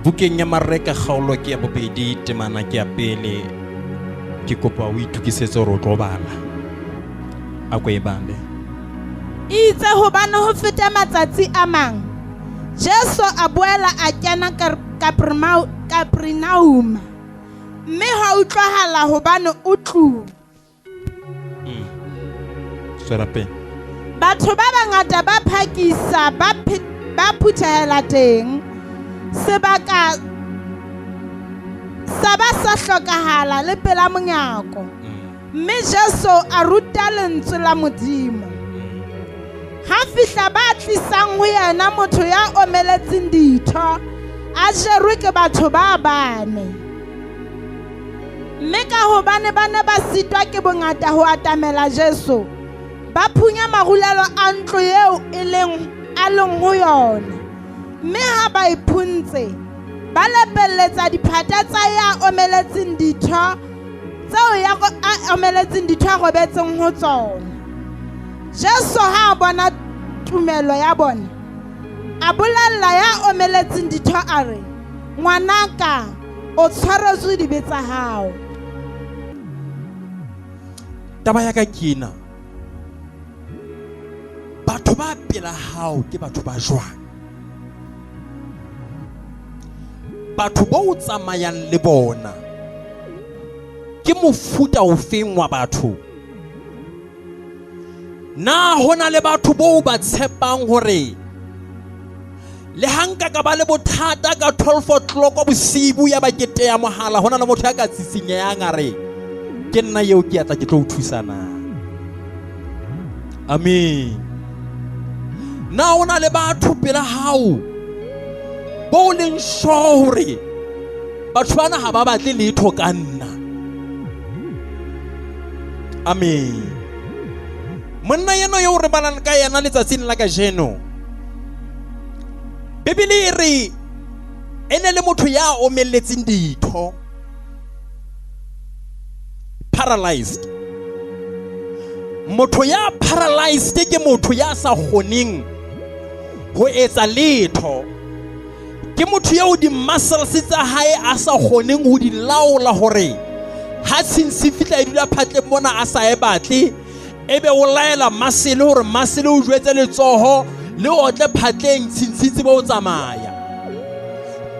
bukeng ya Mareka kgaolo ke ya bobedi temana ke ya pele ke kopa o itukisetse hore o tlo bala a ko e bale. Itse hobane ho feta matsatsi a mang Jesu a boela a kena Kapernaum mme ha utlwahala hobane o tlu. Swera pele. Batho ba bangata ba phakisa ba phuthehela teng sebaka sa ba sa hlokahala le pela monyako mme Jesu a ruta lentswe la Modimo. Ha fihla ba tlisang ho yena motho ya omeletseng ditho a jerwe ke batho ba bane mme ka hobane ba ne ba sitwa ke bongata ho atamela Jesu ba phunya marulelo a ntlo eo a leng ho yona mme ha ba iphunze ba lepelletsa diphata tsa ya omeletseng ditho tseo ya omeletseng ditho a robetseng ho tsona. Jesu ha bona tumelo ya bona a bolella ya omeletseng ditho a re, ngwanaka o tshwaretswe dibe tsa hao. Taba ya ka kena batho ba pela hao ke batho ba jwang? Batho ba o tsamayang le bona ke mofuta o feng wa batho? Na hona le batho bo ba tshepang hore le hanka ka ba le bothata ka 12 o'clock bosibu ya bakete ya mohala hona le motho ya ka tsitsinyang a re ke nna eo ke atla ke tlo o thusana? Amen. Na hona le batho pela hao bo leng sure hore batho bana ha ba batle letho ka nna? Amen. Monna yeno yo re balang ka yena letsatsing la kajeno Bibele e re ene le motho ya omelletseng ditho, paralyzed. Motho ya paralyzed ke motho ya sa kgoneng ho etsa letho, ke motho ya o di muscles tsa hae a sa kgoneng ho di laola hore ha tshintshi fitla e dula phatleng mona a sa e batle ebe o laela masele hore masele o jwetse letsoho le otle phatleng tshintshitse bo tsamaya.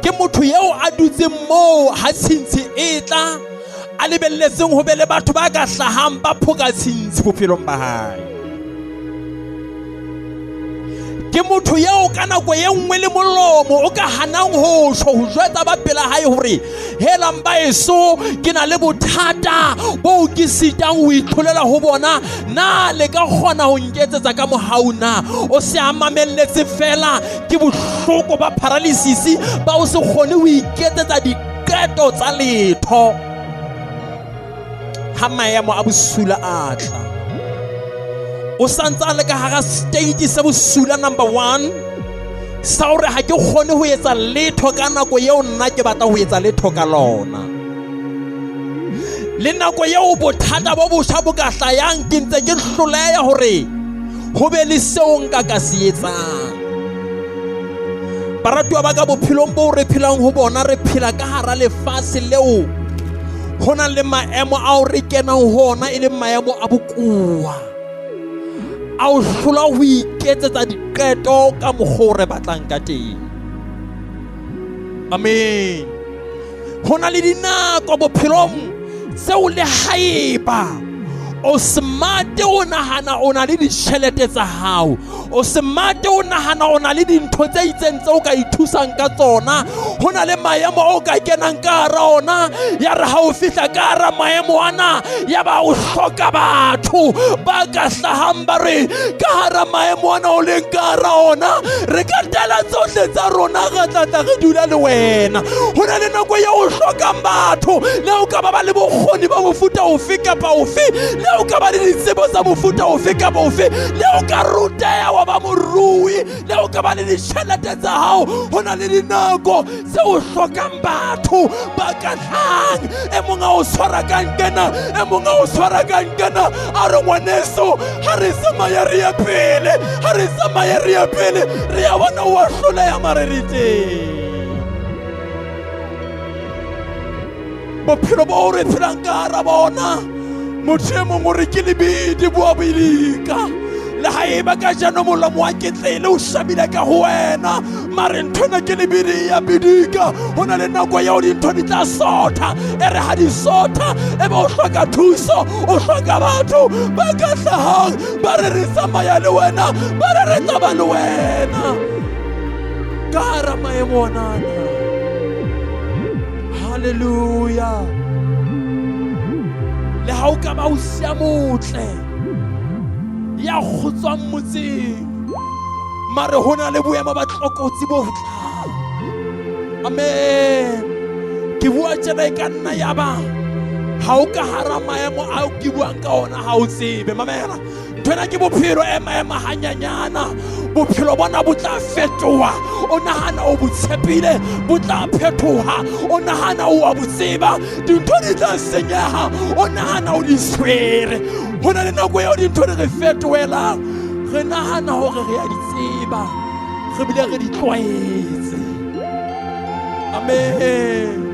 Ke motho yeo a dutseng moo ha tshintshi e tla a lebelletseng ho be le batho ba ka hlahang ba phoka tshintshi bophelong ba hae. Ke motho yeo ka nako e nngwe le molomo o ka hanang ho shwa ho jwetsa ba pela hae hore hela mbaeso ke na le bothata bo ke sitang ho itholela ho bona, na le ka kgona ho nketsetsa ka mohau na? O se a mamelletse fela ke bohloko ba paralysis ba o se kgone ho iketsetsa diketo tsa letho ha maemo a bosula a tla. O santsa le ka hara stage se bosula number 1 sa hore ha ke kgone ho etsa letho ka nako eo nna ke batla ho etsa letho ka lona, le nako eo bothata bo botjha bo ka hlayang ke ntse ke hloleha hore ho be le seo nka ka se etsang. Baratuwa ba ka bophelong bo re phelang ho bona, re phela ka hara lefatshe leo hona le maemo a o re kenang ho ona e le maemo a bokowa, a o hlola ho iketsetsa diqeto ka mokgwa re batlang ka teng. Amen. Hona le dinako bophelong tseo le haeba o smart o nahana o na le ditjhelete tsa hao, o smart o nahana o na le dintho tse itseng tseo ka ithusang ka tsona, hona le maemo o ka kenang ka hara ona, ya re ha o fihla ka hara maemo ana ya ba o hloka batho ba ka hlahang ba re ka hara maemo ana o leng ka hara ona re ka tela tsohle tsa rona ga tlatla re dula le wena. Hona le nako ya o hlokang batho le o ka ba le bokgoni ba mofuta ofe kapa ofe, le o ka ba le ditsebo tsa mofuta ofe kapa ofe, le o ka ruteha wa ba morui, le o ka ba le ditjhelete tsa hao. Hona le dinako tse o hlokang batho ba ka hlang, e mong a o tshwara ka nkena, e mong a o tshwara ka nkena, a re ngwaneso ha re tsamaya re ya pele, ha re tsamaya re ya pele, re ya bona o a hloleha mare re teng. bophelo bo re phelang ka hara bona motho e mongwe re ke lebidi boa boilika le haeba ka jano molomo wa ketlele o shabile ka ho wena mare nthona ke lebidi ya bidika ho na le nako ya o dintho di tla sotha e re ha di sotha e be o hloka thuso o hloka batho ba ka hlahang ba re tsamaya le wena ba re taba le wena ka hara maemo anana. Hallelujah. Le ha o ka ba o sia motle ya khutswang motseng mare hona le boemo ba tlokotsi bo tlang. Amen. Ke bua tjena e ka nna ya ba ha o ka hara maemo a o ke buang ka ona ha o tsebe mamela nthwena ke bophelo e maemo hanyanyana bophelo bona bo tla fetoha o nahana o botshepile bo tla phetoha o nahana o a botseba dintho di tla senyeha o nahana o di swere ho na le nako eo dintho di re fetohelang re nahana hore re a di tseba re bile re di tlwaetse. Amen.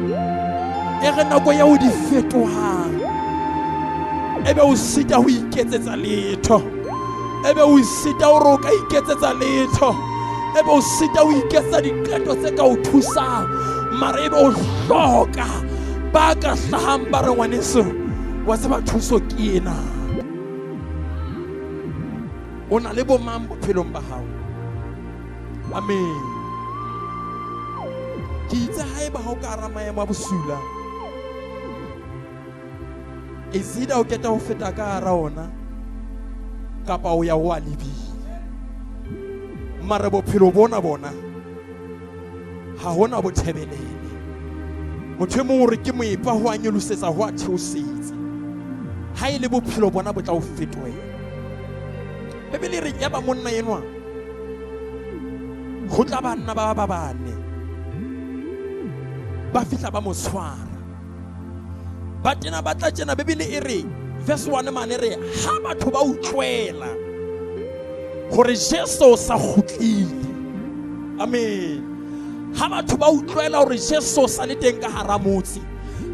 E re nako ya o di fetohang ebe o sita ho iketsetsa letho ebe o sita o roka iketsetsa letho ebe o sita o iketsa diqeto tse ka o thusang mare ebe o hloka ba ka hlahang ba re ngwaneso wa tseba thuso ke ena. O na le bomang bophelong ba hao. Amen. Ke itse haeba ha o ka hara maemo a bosula ezida o keta ho feta ka hara ona kapa o ya wa lebile mare bophelo bona ha hona bothebelele motho e mong re ke moepa ho a nyolosetsa ho a theosetse ha ile bophelo bona bo tla o fetohela. Bebele re ya ba monna enwa ho tla banna ba bane ba fihla ba mo tshwara ba tena ba tla tjena. Bebele e re verse 1 mane re ha batho ba utlwela hore Jesu sa khutlile. Amen. Ha batho ba utlwela hore Jesu sa le teng ka hara motse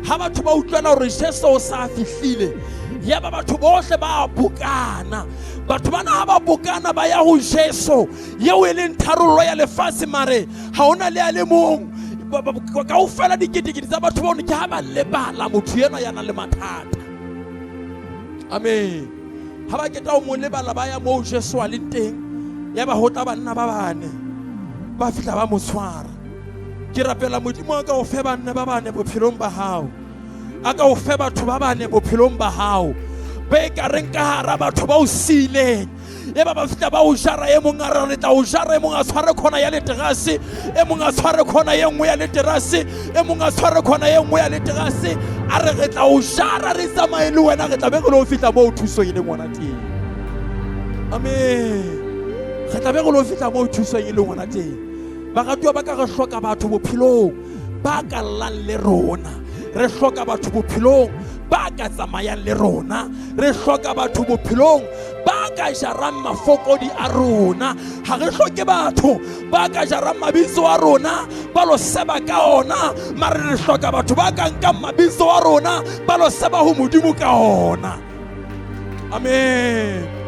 ha batho ba utlwela hore Jesu sa fihlile ya ba batho bohle ba bokana batho bana ha ba bokana ba ya ho Jesu yeo e leng tharollo ya lefatshe mare ha ona le a le mong ka o fela diketekete tsa batho ba ke ha ba lebala motho ena ya na le mathata. Amen. Ha ba keta o mo lebala ba ya mo Jesu a leng teng ya ba hotla banna ba bane ba fihla ba mo tshwara. Ke rapela modimo a ka o fe banna ba bane bophelong ba hao a ka o fe batho ba bane bophelong ba hao be ka reng ka hara batho ba o sileng e ba fihla ba o jara e mong a re le tla o jara e mong a tshware khona ya leterase e mong a tshware khona ye nngwe ya leterase e mong a tshware khona ye nngwe ya leterase a re re tla o jara re tsamaye le wena re tla be re lo fihla mo thuso e le ngwana teng. Amen. Re tla be re lo fihla mo thuso e le ngwana teng. Ba ratwa ba ka re hloka batho bophelong ba ka llang le rona re hloka batho bophelong ba ka tsamayang le rona re hloka batho bophelong ba ka jarang mafokodi a rona ha re hloke batho ba ka jarang mabitso a rona ba lo seba ka ona mare re hloka batho ba ka nkang mabitso a rona ba lo seba ho modimo ka ona. Amen.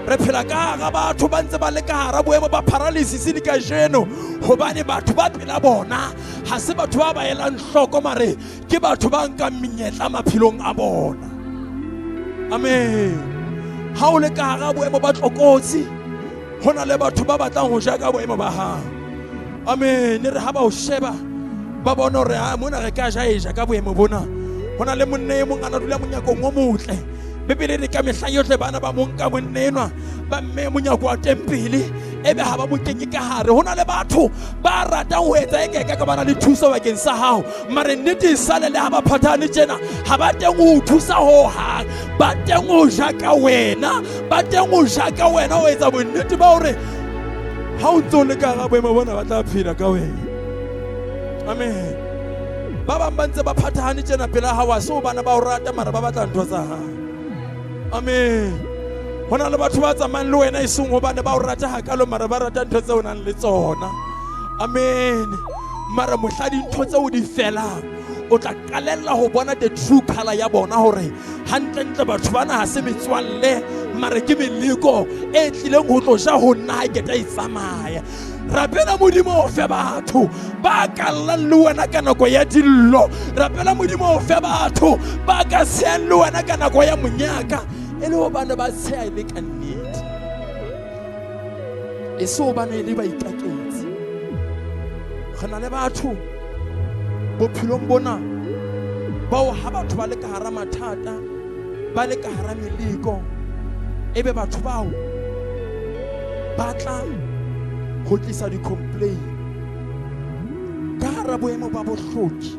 Re phela ka hara batho ba ntse ba le ka hara boemo ba paralysis le ka jeno hobane batho ba phela bona ha se batho ba ba elang hloko mare ke batho ba nkang menyetla maphelong a bona. Amen. Ha o le ka hara boemo ba tlokotsi hona le batho ba batlang ho ja ka boemo ba hao. Amen. Re ha ba o sheba ba bona hore ha mona re ka ja ka boemo bona hona le monne mong ana dula monyakong o motle Bebele re ka mehla yohle bana ba monka monenwa ba mme monyako wa tempele ebe ha ba mokenye ka hare hona le batho ba rata ho etsa ekeka ka bana le thuso bakeng sa hao mare nnete sale le ha ba phathane tjena ha ba teng ho thusa ho hang ba teng ho jaka wena ba teng ho jaka wena o etsa bonnete ba hore ha o ntse le ka ga boemo bona ba tla phela ka wena. Amen. Ba bang ba ntse ba phathane tjena pela ha wa so bana ba o rata mara ba batla ntho tsa hao. Amen. Hona le batho ba tsamayang le wena eseng hobane ba o rata hakalo mara ba rata ntho tse o nang le tsona. Amen. Mara mohla dintho tse o di felang o tla kalella ho bona the true color ya bona hore hantlentle batho bana ha se metswalle mare ke meleko e tlileng ho tlo ja ho nna ha ke tla itsamaya. Rapela Modimo o fe batho ba kallang le wena ka nako ya dillo. Rapela Modimo o fe batho ba ka seang le wena ka nako ya monyaka e le hobane ba tsheya e le ka nnete, e se hobane e le ba ikaketse. Re na le batho bophelong bona bao ha batho ba le ka hara mathata, ba le ka hara meleko, ebe batho bao ba tla ho tlisa di-complain ka hara boemo ba bohloki,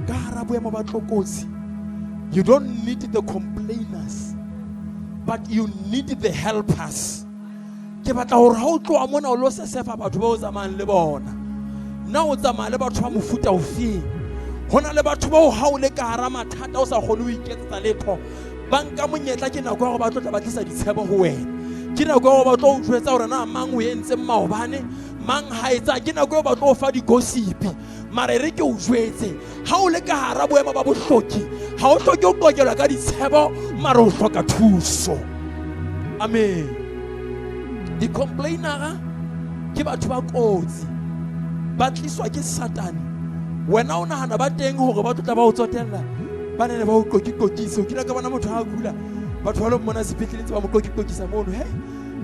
ka hara boemo ba tlokotsi. You don't need the complainers, but you need the helpers. Ke batla hore ha o tloa mona o lo sesefa batho ba o tsamayang le bona, na o tsamaya le batho ba mofuta ofeng. Hona le batho bao ha o le ka hara mathata o sa kgone ho iketsetsa letho, ba nka monyetla ke nako ya hore ba tlo tla ba tlisa ditshebo ho wena. Ke nako ya hore ba tlo o jwetsa hore na mang o entseng maobane, mang ha etsa. Ke nako ya ba tlo o fa di-gossip. Mare re ke o jwetse ha o le ka hara boemo ba bohloki, ha o hloke o qokelwa ka ditshebo, mare o hloka thuso. Amen. Di-complainera ke batho ba kotsi, ba tliswa ke Satane. Wena o nahana ba teng hore ba tla ba o tsotella, ba ne ba o kokisa. O kile ka bona motho ha a kula, batho ba lo mona sepetlele tse ba mo kokisa mono. Hey,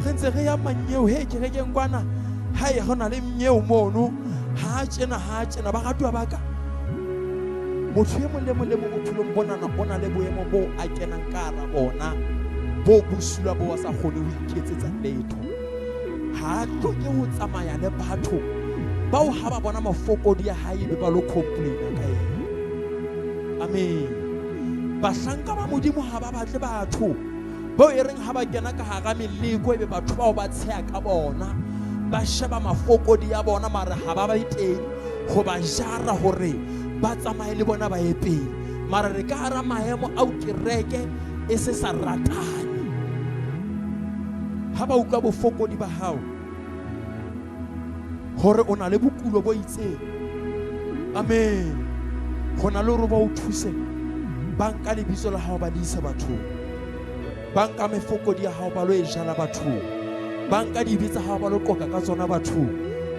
re ntse re ya manyeo, hey ke rekeng kwana, hae hona le mnyeo mono, ha tjena ba ratwa ba ka. Motho e mong le mong bophelong bona na bona le boemo bo a kenang ka hara bona, bo busula bo sa kgone ho iketsetsa letho. Ha tloke ho tsamaya le batho bao ha ba bona mafokodi ya hae be ba lo complaina ka yena. Amen. Bahlanka ba Modimo ha ba batle batho bao e reng ha ba kena ka hara meleko ebe batho bao ba tsheya ka bona, ba sheba mafokodi ya bona mare ha ba ba teng ho ba jara hore ba tsamaye le bona ba ye pele. Mare re ka hara maemo ao kereke e se sa ratane. Ha ba utlwa bofokodi ba hao hore o na le bokulo bo itseng, amen, go na le hore ba o thuse, ba nka lebitso la hao ba le isa bathong, ba nka mefokodi ya hao ba lo e jala bathong, ba nka dibetsa hao ba lo qoka ka tsona bathong,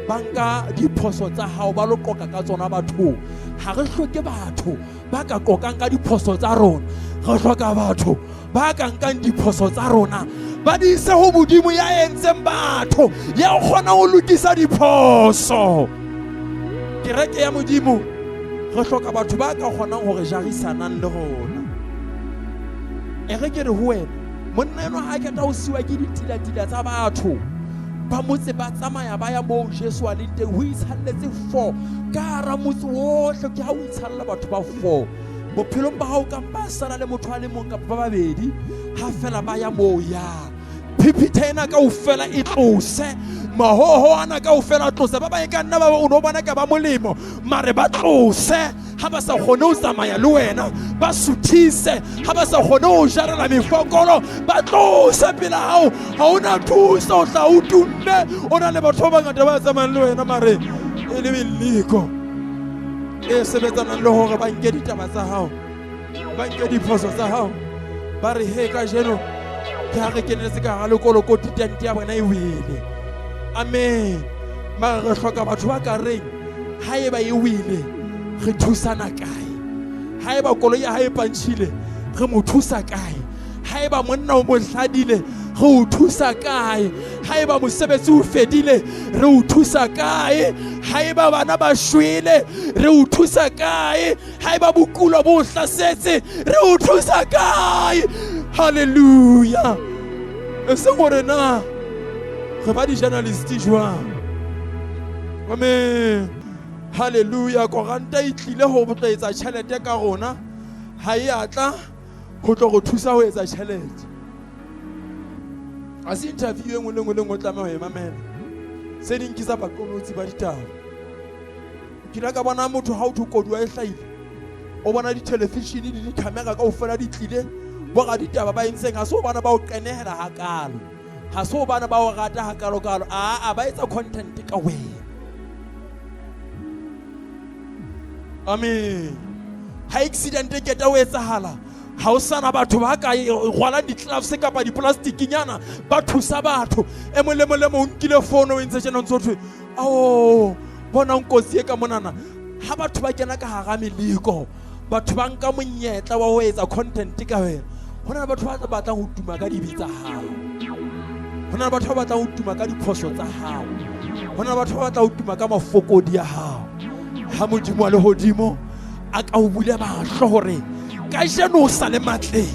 ba nka diphoso tsa hao ba lo qoka ka tsona bathong. Ha re hloke batho ba ka qokang ka diphoso tsa rona, re hloka batho ba ka nkang diphoso tsa rona ba di ise ho Modimo ya entseng batho, ya kgona ho lokisa diphoso. Kereke ya Modimo re hloka batho ba ka kgonang hore jarisanang le rona. E re ke re ho wena monna eno ha ke ta o siwa ke ditila tsa batho ba motse ba tsamaya ba ya moo Jesu a leng teng, ho itshalletse 4 ka hara motse wohle. Ke ha o itshalla batho ba 4 bophelong ba hao ka ba sala le motho a le mong kapa ba babedi, ha fela ba ya moo ya phipithena ka o fela e tlose, mahoho ana ka o fela tlose. Ba ba e ka nna ba o no bona ka ba molemo, mare ba tlose ha ba sa kgone ho tsamaya le wena, ba suthise ha ba sa kgone ho jarela mefokolo, ba tlose pela hao. Ha ona thuso, o tla o tunne. O na le batho ba ngata ba tsamayang le wena mare e le meleko e sebetsanang le hore ba nke ditaba tsa hao, ba nke diphoso tsa hao, ba re he ka jeno ke ha re kenetse ka hara lekolokoti tente ya bona e wele. Amen. Mare re hloka batho ba ka reng ha eba e wele re thusana kae, ha eba koloi ya hae pantshile re mo thusa kae, ha eba monna o mo hladile re o thusa kae, ha eba mosebetsi o fedile re o thusa kae, ha eba bana ba shwele re o thusa kae, ha eba bokulo bo hlasetse re o thusa kae. Hallelujah. E se gore na re ba di journalist jwang. Amen. Hallelujah. Koranta e tlile ho tla etsa tjhelete ka rona, ha e atla ho tlo go thusa ho etsa tjhelete. A se interview engwe le ngwe o tlameha ho e mamela, se di nkisa baqolotsi ba ditaba. Ke la ka bona motho ha o thokodwa e hlaile, o bona di television le di camera ka o fela di tlile, bo ga ditaba ba entseng ha so bana ba o qenehela hakalo, ha so bana ba o rata hakalo kalo, a ba etsa content ka wena. Amen. Ha accident e keta o etsahala, ha o sana batho ba ka rwala di-gloves kapa di-plastikinyana ba thusa batho. E mong le mong le mong nkile phone o entse tjena ntse thwe ao bona nkosi e ka monana. Ha batho ba kena ka hara meliko, batho ba nka monyetla wa ho etsa content ka wena. Ho na le batho ba batlang ho tuma ka dibi tsa hao, ho na le batho ba batlang ho tuma ka diphoso tsa hao, ho na le batho ba batlang ho tuma ka mafokodi ya hao. Ha Modimo wa lehodimo a ka o bule mahlo hore kajeno o sa le matleng,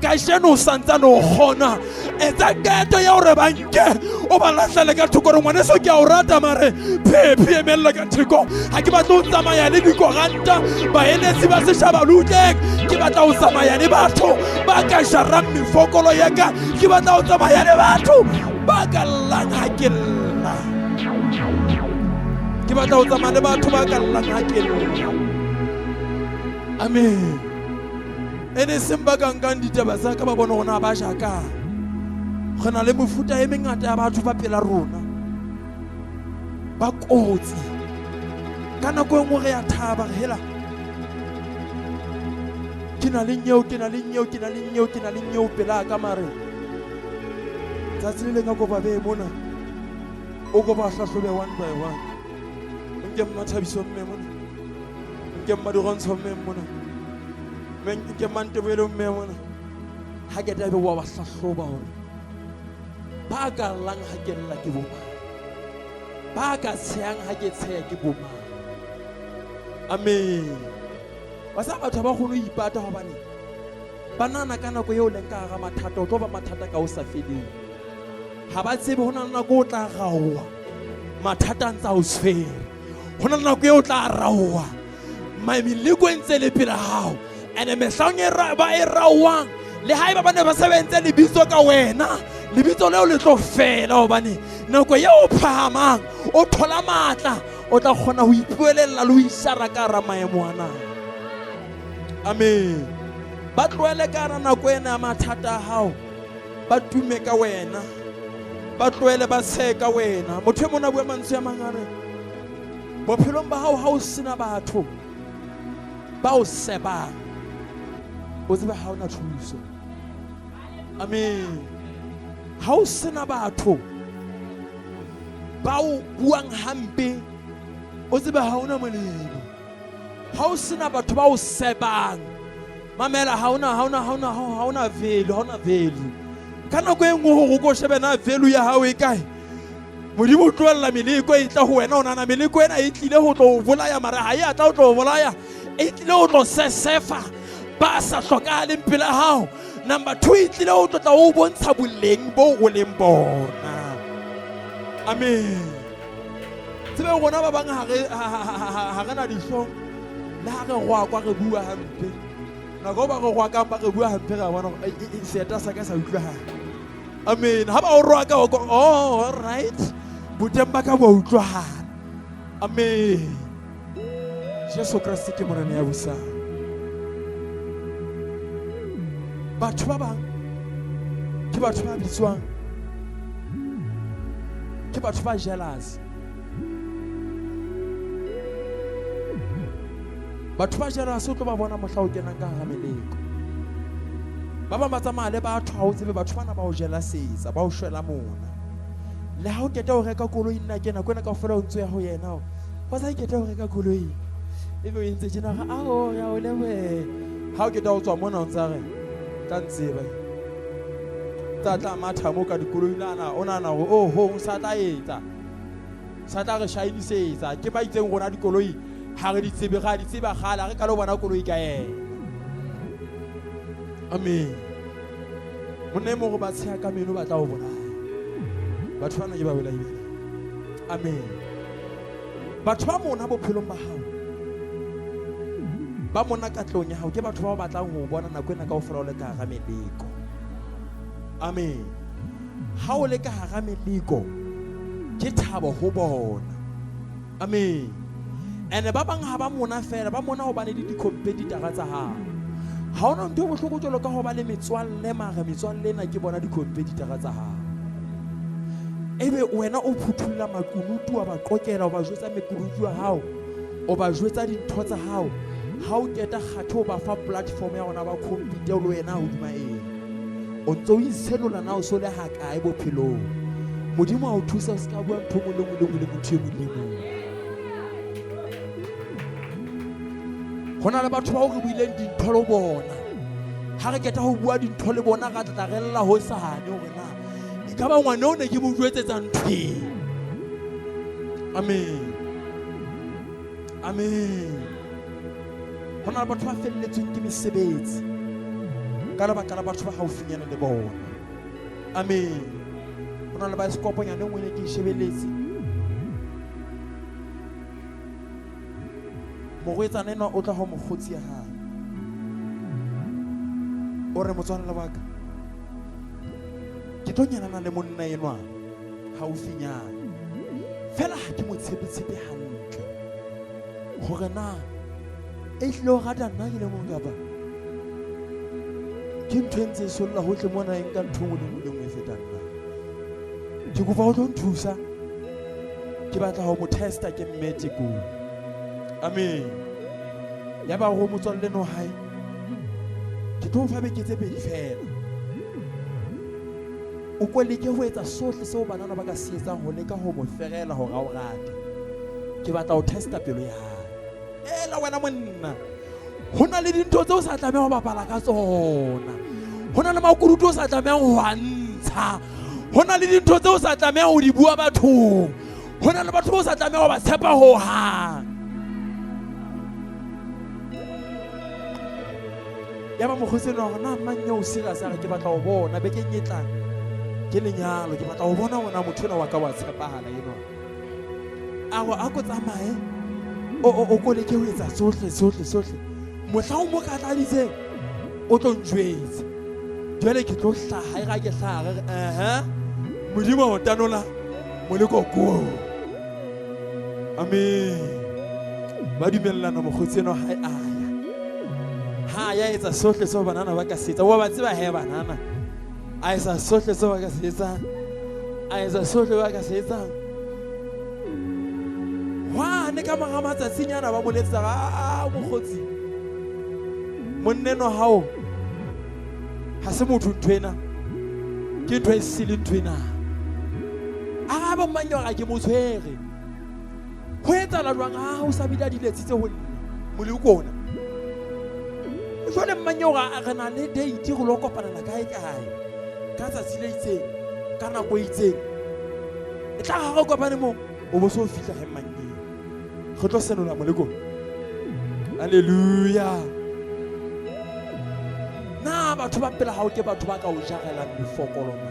kajeno o santsane o kgona. Etsa qeto ya hore ba nke o ba lahlele ka thoko, re ngwaneso ke a o rata mare phephi emella ka theko. Ha ke batla ho tsamaya le dikoranta baeletsi ba setjhaba lutleng, ke batla ho tsamaya le batho ba ka jarang mefokolo ya ka, ke batla ho tsamaya le batho ba ka llang ha ke lla, ke batla ho tsamaya le batho ba ka llang ha ke lla. Amen. Ene semba ka nkang ditaba tsa ka ba bona rona ba jaka. Go na le mefuta e mengata ya batho ba pela rona ba kotsi. Ka nako e nngwe re ya thaba re hela, ke na le nyeo pela ka mare tsatsi le nga kopa be mona o go ba hlahlobe one by one. Nke mmathabiso mme mona, nke mmadugontsho mme mona, ke mantebele mme mona. Ha ke tabe wa ba hlahloba hore ba ka llang ha ke lla ke bo mang, ba ka tsheyang ha ke tsheya ke bo mang. Amen. Ba sa batho ba kgone ho ipata hobane banana ka nako eo leng ka hara mathata o tlo ba mathata ka o sa feleng. Ha ba tsebe ho na le nako o tla raowa mathata a ntse a o tshwere, ho na le nako eo o tla raowa mameleko e ntse le pela hao. Ene mehlang ba e raowang le haeba ba ne ba sebentse lebitso ka wena, lebitso leo le tlo fela hobane nako eo o phahamang o thola matla, o tla kgona ho ipuelella le ho ishara ka hara maemo ana. Amen. Ba tlohele ka hara nako ena ya mathata a hao, ba tume ka wena, ba tlohele ba tshe ka wena. Motho e mona bua mantswe a mangare bophelong ba hao ha o sena batho ba o sebang, o tsebe ha ona thuso. Amen. Ha o sena batho ba o buang hampe, o tsebe ha ona molemo. Ha o sena batho ba o sebang, mamela ha ona value. Ka nako e nngwe hore o ko shebe na value ya hao e kae, Modimo o tlohella meleko e tla ho wena. O nana meleko ena e tlile ho tlo o bolaya, mara ha e atla ho tlo o bolaya, e tlile ho tlo sesefa ba sa hlokahaleng pela hao. Number 2, e tlile ho tla o bontsha boleng bo o leng bona. Amen. Tsebe rona ba bang ha re na dihlong le ha re rwakwa re bua hampe. Nako ba re rwakang ba re bua hampe ra bona seeta sa ka sa utlwahala. Amen. Ha ba o rwaka o go, oh all right, boteng ba ka bo utlwahala. Amen. Jesu Kriste ke morena ya busa. Batho ba bang ke batho ba bitswang, ke batho ba jealous. Batho ba jealous o tlo ba bona mohla o kenang ka hara meleko. Ba bang ba tsamaya le batho ha o tsebe batho bana ba o jealousetsa, ba o shwela mona. Le ha o keta ho reka koloi nna kena kwena kaofela o ntse ya ho yena, wa sa keta ho reka koloi ebe o entse tjena ga ao ya o lebe. Ha o keta ho tswa mona o ntse re tla ntseba tla matha mo ka dikoloi nana o nana hore oh ho sa tla etsa, sa tla re shainisetsa. Ke ba itseng rona dikoloi ha re di tsebe, ga di tseba gala re ka lo bona koloi ka yena. Amen. Monna mo go ba tsheya ka meno ba tla o bona. Batho bana ke ba bela ibela. Amen. Batho ba mona bophelong ba hao, ba mona katlong ya hao, ke batho ba batlang ho bona nako ena kaofela o le ka hara meleko. Amen. Ha o le ka hara meleko ke thabo ho bona. Amen. Ene ba bang ha ba mona fela, ba mona ho bane le di-competitor tsa hao. Ha ona ntho bohloko jwalo ka ho ba le metswalle, mara metswalle ena ke bona di-competitor tsa hao. Ebe wena o phuthulla makunutu wa ba qokela, wa ba jwetsa mekunutu wa hao o ba jwetsa dintho tsa hao ha o keta kgatho o ba fa platform ya ona ba compete le wena hodima eng o ntso o iselola na o so le ha kae bophelong modimo a o thusa o se ka bua ntho mo le motho e mong hona le batho ba o re buileng dintho le bona ha re keta ho bua dintho le bona ka tlarella ho sane hore na e ka ba ngwana o ne ke mo jwetsetsa ntho amen amen hona le batho ba felletsweng ke mesebetsi ka lebaka la batho ba haufinyana le bona amen hona le ba sekoponyane ngwe ne ke shebeletse mogwetsa nena o tla ho mogotsi ya hae o re motswalle wa ka ke tlo nyanana le monna enwa haufinyana fela ha ke mo tshepe hantle hore na e hlile o rata nna ke le mong kapa ke ntho e ntse e solla hohle mona e nka ntho ngwe le ngwe e feta nna ke kopa o tlo nthusa ke batla ho mo testa ke mmete ko amen ya ba ho motswalle no hae ke tlo fa beke tse pedi fela o kweleke ho etsa sohle seo banana ba ka se etsang ho leka ho mo ferela hore a o rate ke batla ho testa pelo ya hae ela wena monna hona le dintho tseo sa tlameha ho bapala ka tsona hona le makurutu o sa tlameha ho ntsha hona le dintho tseo sa tlameha ho di bua bathong hona le batho ba sa tlameha ho ba tshepa ho hang ya ba mogoseng hore na manya o serious a re ke batla ho bona be ke nyetlang ke lenyalo ke batla ho bona ona motho ona wa ka wa tshepahala eno a go tsamae o kole ke ho etsa sohle mohla o mo ka tladitseng o tlo njwetsa jwale ke tlo hlaha e ga ke hlaha modimo o tanola moleko ko amen ba dumellana mogotsi eno ha ya etsa sohle seo banana ba ka se etsa wa ba tseba he banana a etsa sohle seo ba ka se etsang a etsa sohle ba ka se etsang wa ne ka mara matsatsinyana ba moletsa mogotsi monneno hao ha se motho nthwena ke ntho e sile nthwena a ba mmanyo ga ke mo tshwere ho etsahala jwang ha o sa bida diletsitse ho nna mole ukona jwale mmanyo ga re na le date go lo kopanela kae ka tsatsi le itseng ka nako e itseng e tla ga go kopane mo o bo so fihla he mmanyo go tlo senola moleko haleluya na batho ba pela ha o ke batho ba ka o jagela mefokolo na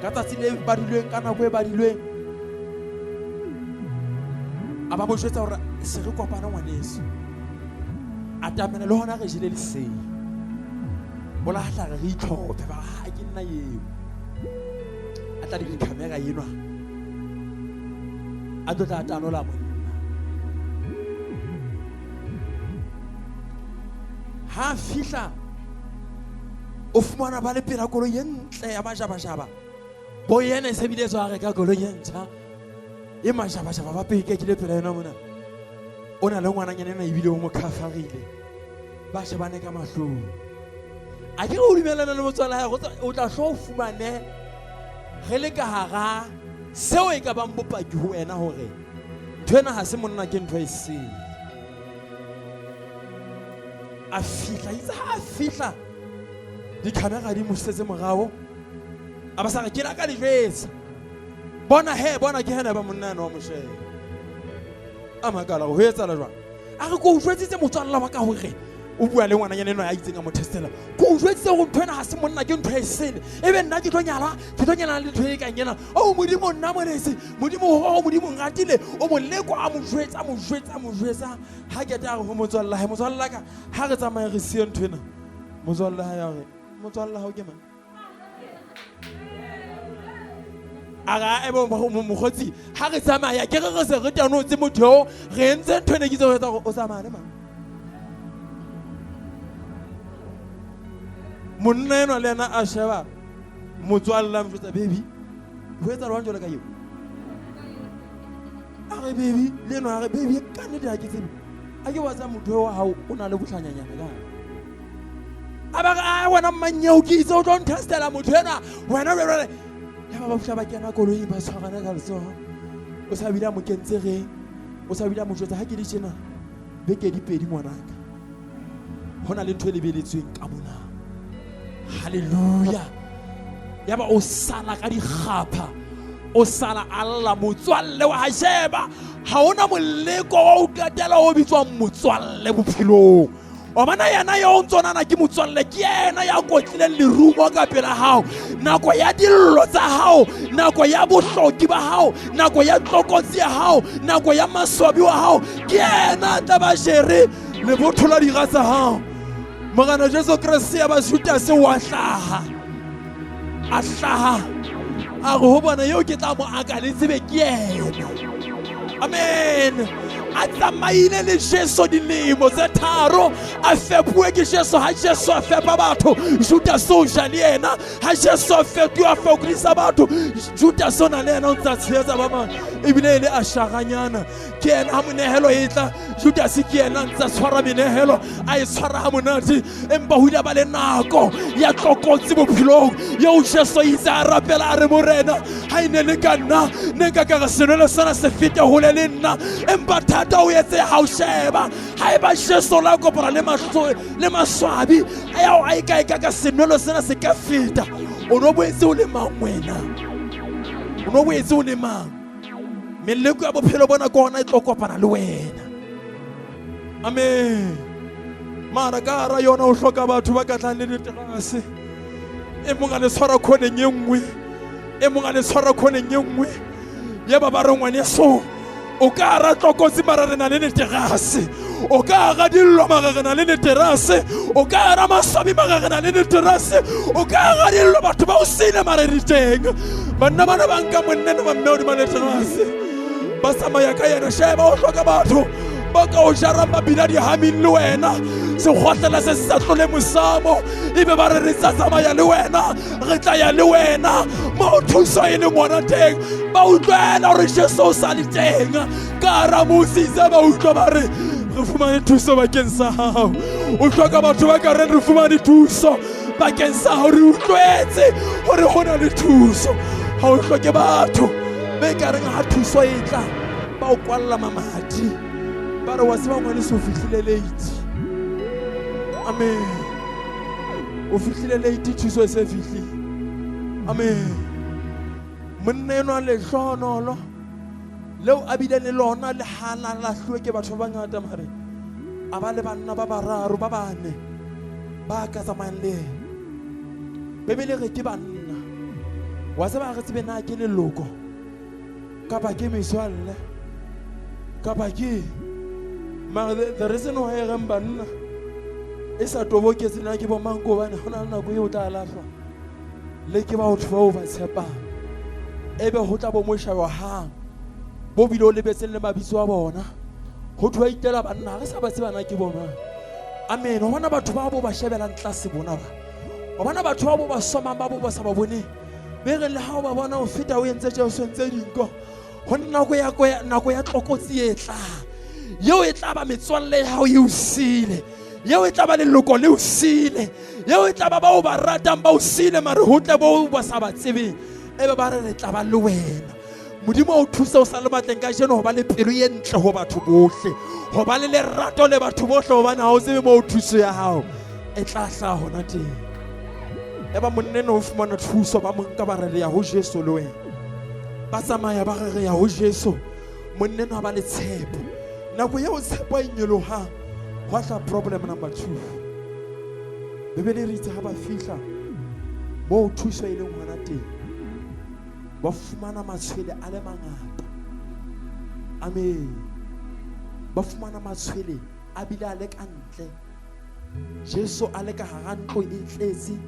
ka tsatsi le badilweng ka nako e badilweng a ba bo jwetsa hore se re kopana ngwaneso a tamena le hona re jele lesei o la hla re itlhophe ba ha ke nna eo a tla di camera yeno a tlo tla tanola monna ha fihla o fumana ba le pela koloi e ntle ya majabajaba bo yena e se bile tswa re ka koloi e ntjha e majabajaba ba peke ke le pela yena mona o na le ngwananyana ena ebile o mo khafarile ba shebane ka mahlong a ke go dumelana le motswala ya o tla hlo o fumane re le ka hara seo e ka bang bopaki ho wena hore thwena ha se monna ke ntho e seng a fihla di camera di mo setse morao a ba sa re ke la ka dijwetsa bona ke hena ba monna no mo shebe a makala go etsa la jwang a re go jwetsitse motswalla wa ka hore o bua le ngwananyana eno ya itseng a mo testela go jwetsitse go nthwena ha se monna ke ntho e sele ebe nna ke tlo nyala le ntho e ka nyela o modimo nna monese modimo ngatile o mo leko a mo jwetsa ha ke tla go motswalla ka ha re tsamaya re sie nthwena motswalla ha ya re motswalla ha o ke mang aga ebo mogotsi ha re tsamaya ke re se re tanotse motho re ntse nthwena ke tso etsa go o tsamaya le mang monna eno le ena a sheba motswalla mfetsa baby ho etsa lwa njole ka eo re baby le no re baby ka ne dia ke tsebe a ke wa tsa motho wa hao o na le bohlanyanyana ka aba ga wena mmanyeo ke itse o tlo ntestela motho ena wena ya ba fihla ba kena koloi ba tshwarana ka letsoho o sa bile mo kentse reng o sa bile mo jotsa ha ke di tjena beke di pedi ngwanaka hona le ntho e lebeletsweng ka mona haleluya ya ba o sala ka dikgapha o sala alla motswalle wa sheba ha ona moleko wa o tatela o bitswa motswalle bophelong o bana yana yo ntsona na ke motswalle ke yena ya kotlile lerumo ka pela hao nako ya dillo tsa hao nako ya bohloki ba hao nako ya tlokotsi ya hao nako ya maswabi wa hao ke yena taba jere le botho la dira tsa hao mogana Jesu Kriste ya bashuta se wa hlaha a hlaha a go bona yo ke tla mo aka le tsebe ke yena amen a tsamaile le Jesu dilemo tse tharo a fepuwe ke Jesu ha Jesu a fepa batho Juda social yena ha Jesu a fetu a fekulisa batho Juda sona le yena o ntsa tshetsa ba mang ebile ile a shaganyana ke yena ha monehelo etla Juda se ke yena ntsa tshwara menehelo a e tshwara ha monate empa ho ile ba le nako ya tlokotsi bophelong yo Jesu itse a rapela a re morena ha ine le ka nna ne ka ka senelo sona se fete ho le nna empa thata o etse ha o sheba ha e ba Jesu la kopana le maswabi a ya a ka senelo sena se ka feta o no boetse o le mang wena o no boetse o le mang meleko ya bophelo bona kona e tlo kopana le wena amen mara ka ra yona o hloka batho ba ka tlang le diterase e monga le tshwara khoneng e nngwe e monga le tshwara khoneng e nngwe ya ba ba re ngwane so o ka ra tlokotsi mara re na le terase o ka ra dillo mara re na le terase o ka ra maswabi mara re na le terase o ka ra dillo batho ba o sile mara di teng banna bana ba nka monnene ba mmeo di ba le terase ba samaya ka yena sheba o hloka batho ba ka o jara mabila di haming le wena se khotlela se sa tlole mosamo ebe ba re tsa tsamaya le wena re tla ya le wena mo thuso e le mona teng ba utlwela re Jesu sa le teng ka ra mosisa ba utlwa ba re re fumane thuso bakeng sa hao o hloka batho ba ka re fumane thuso bakeng sa hao re utlwetse hore hona le thuso ha o hloke batho be ka reng ha thuso e tla ba o kwalla mamadi ba re wa se ba ngwane se o fihlile late amen o fihlile late thuso e se fihli amen monna eno le hlonolo leo a bile le lona le hana la hlwe ke batho ba ngata mare a ba le banna ba bararo ba bane ba ka tsamayang le bebele re ke banna wa se ba re tsebe na ke leloko ka ba ke meswalle ka ba ke mara the reason why re banna e sa toboketse na ke bo manko bana hona nako e o tla lafa le ke ba o tshwa o ba tshepa ebe ho tla bo moshawa hang bo bile o lebetse le mabitso a bona ho thwa itela banna re sa ba tsebana ke bona amen ho bona batho ba bo ba shebelang tlase bona ba ho bona batho ba bo ba somang ba bo ba sa ba bone be re le ha o ba bona o feta o entse tjeo sentse dinko ho nako ya tlokotsi e tla yo e tla ba metswalle ya hao e o sile yo e tla ba leloko le o sile yo e tla ba o ba ratang ba o sile mare ho tle bo ba sa ba tsebeng ebe ba re tla ba le wena modimo o thusa o sa le matleng ka jeno ho ba le pelo e ntle ho batho bohle ho ba le lerato le batho bohle hobane ha o tsebe mo thuso ya hao e tla hla hona teng eba monnene o fumana thuso ba monka ba re ya ho Jesu le wena ba tsamaya ba re ya ho Jesu monnene a ba le tshepo nako ya o tshepo e nyelohang what's the problem number 2 bebele re itse ha ba fihla mo thuso e leng hona teng ba fumana matshwele a le mangata amen ba fumana matshwele a bile a le ka ntle Jesu a le ka hara ntlo e tletse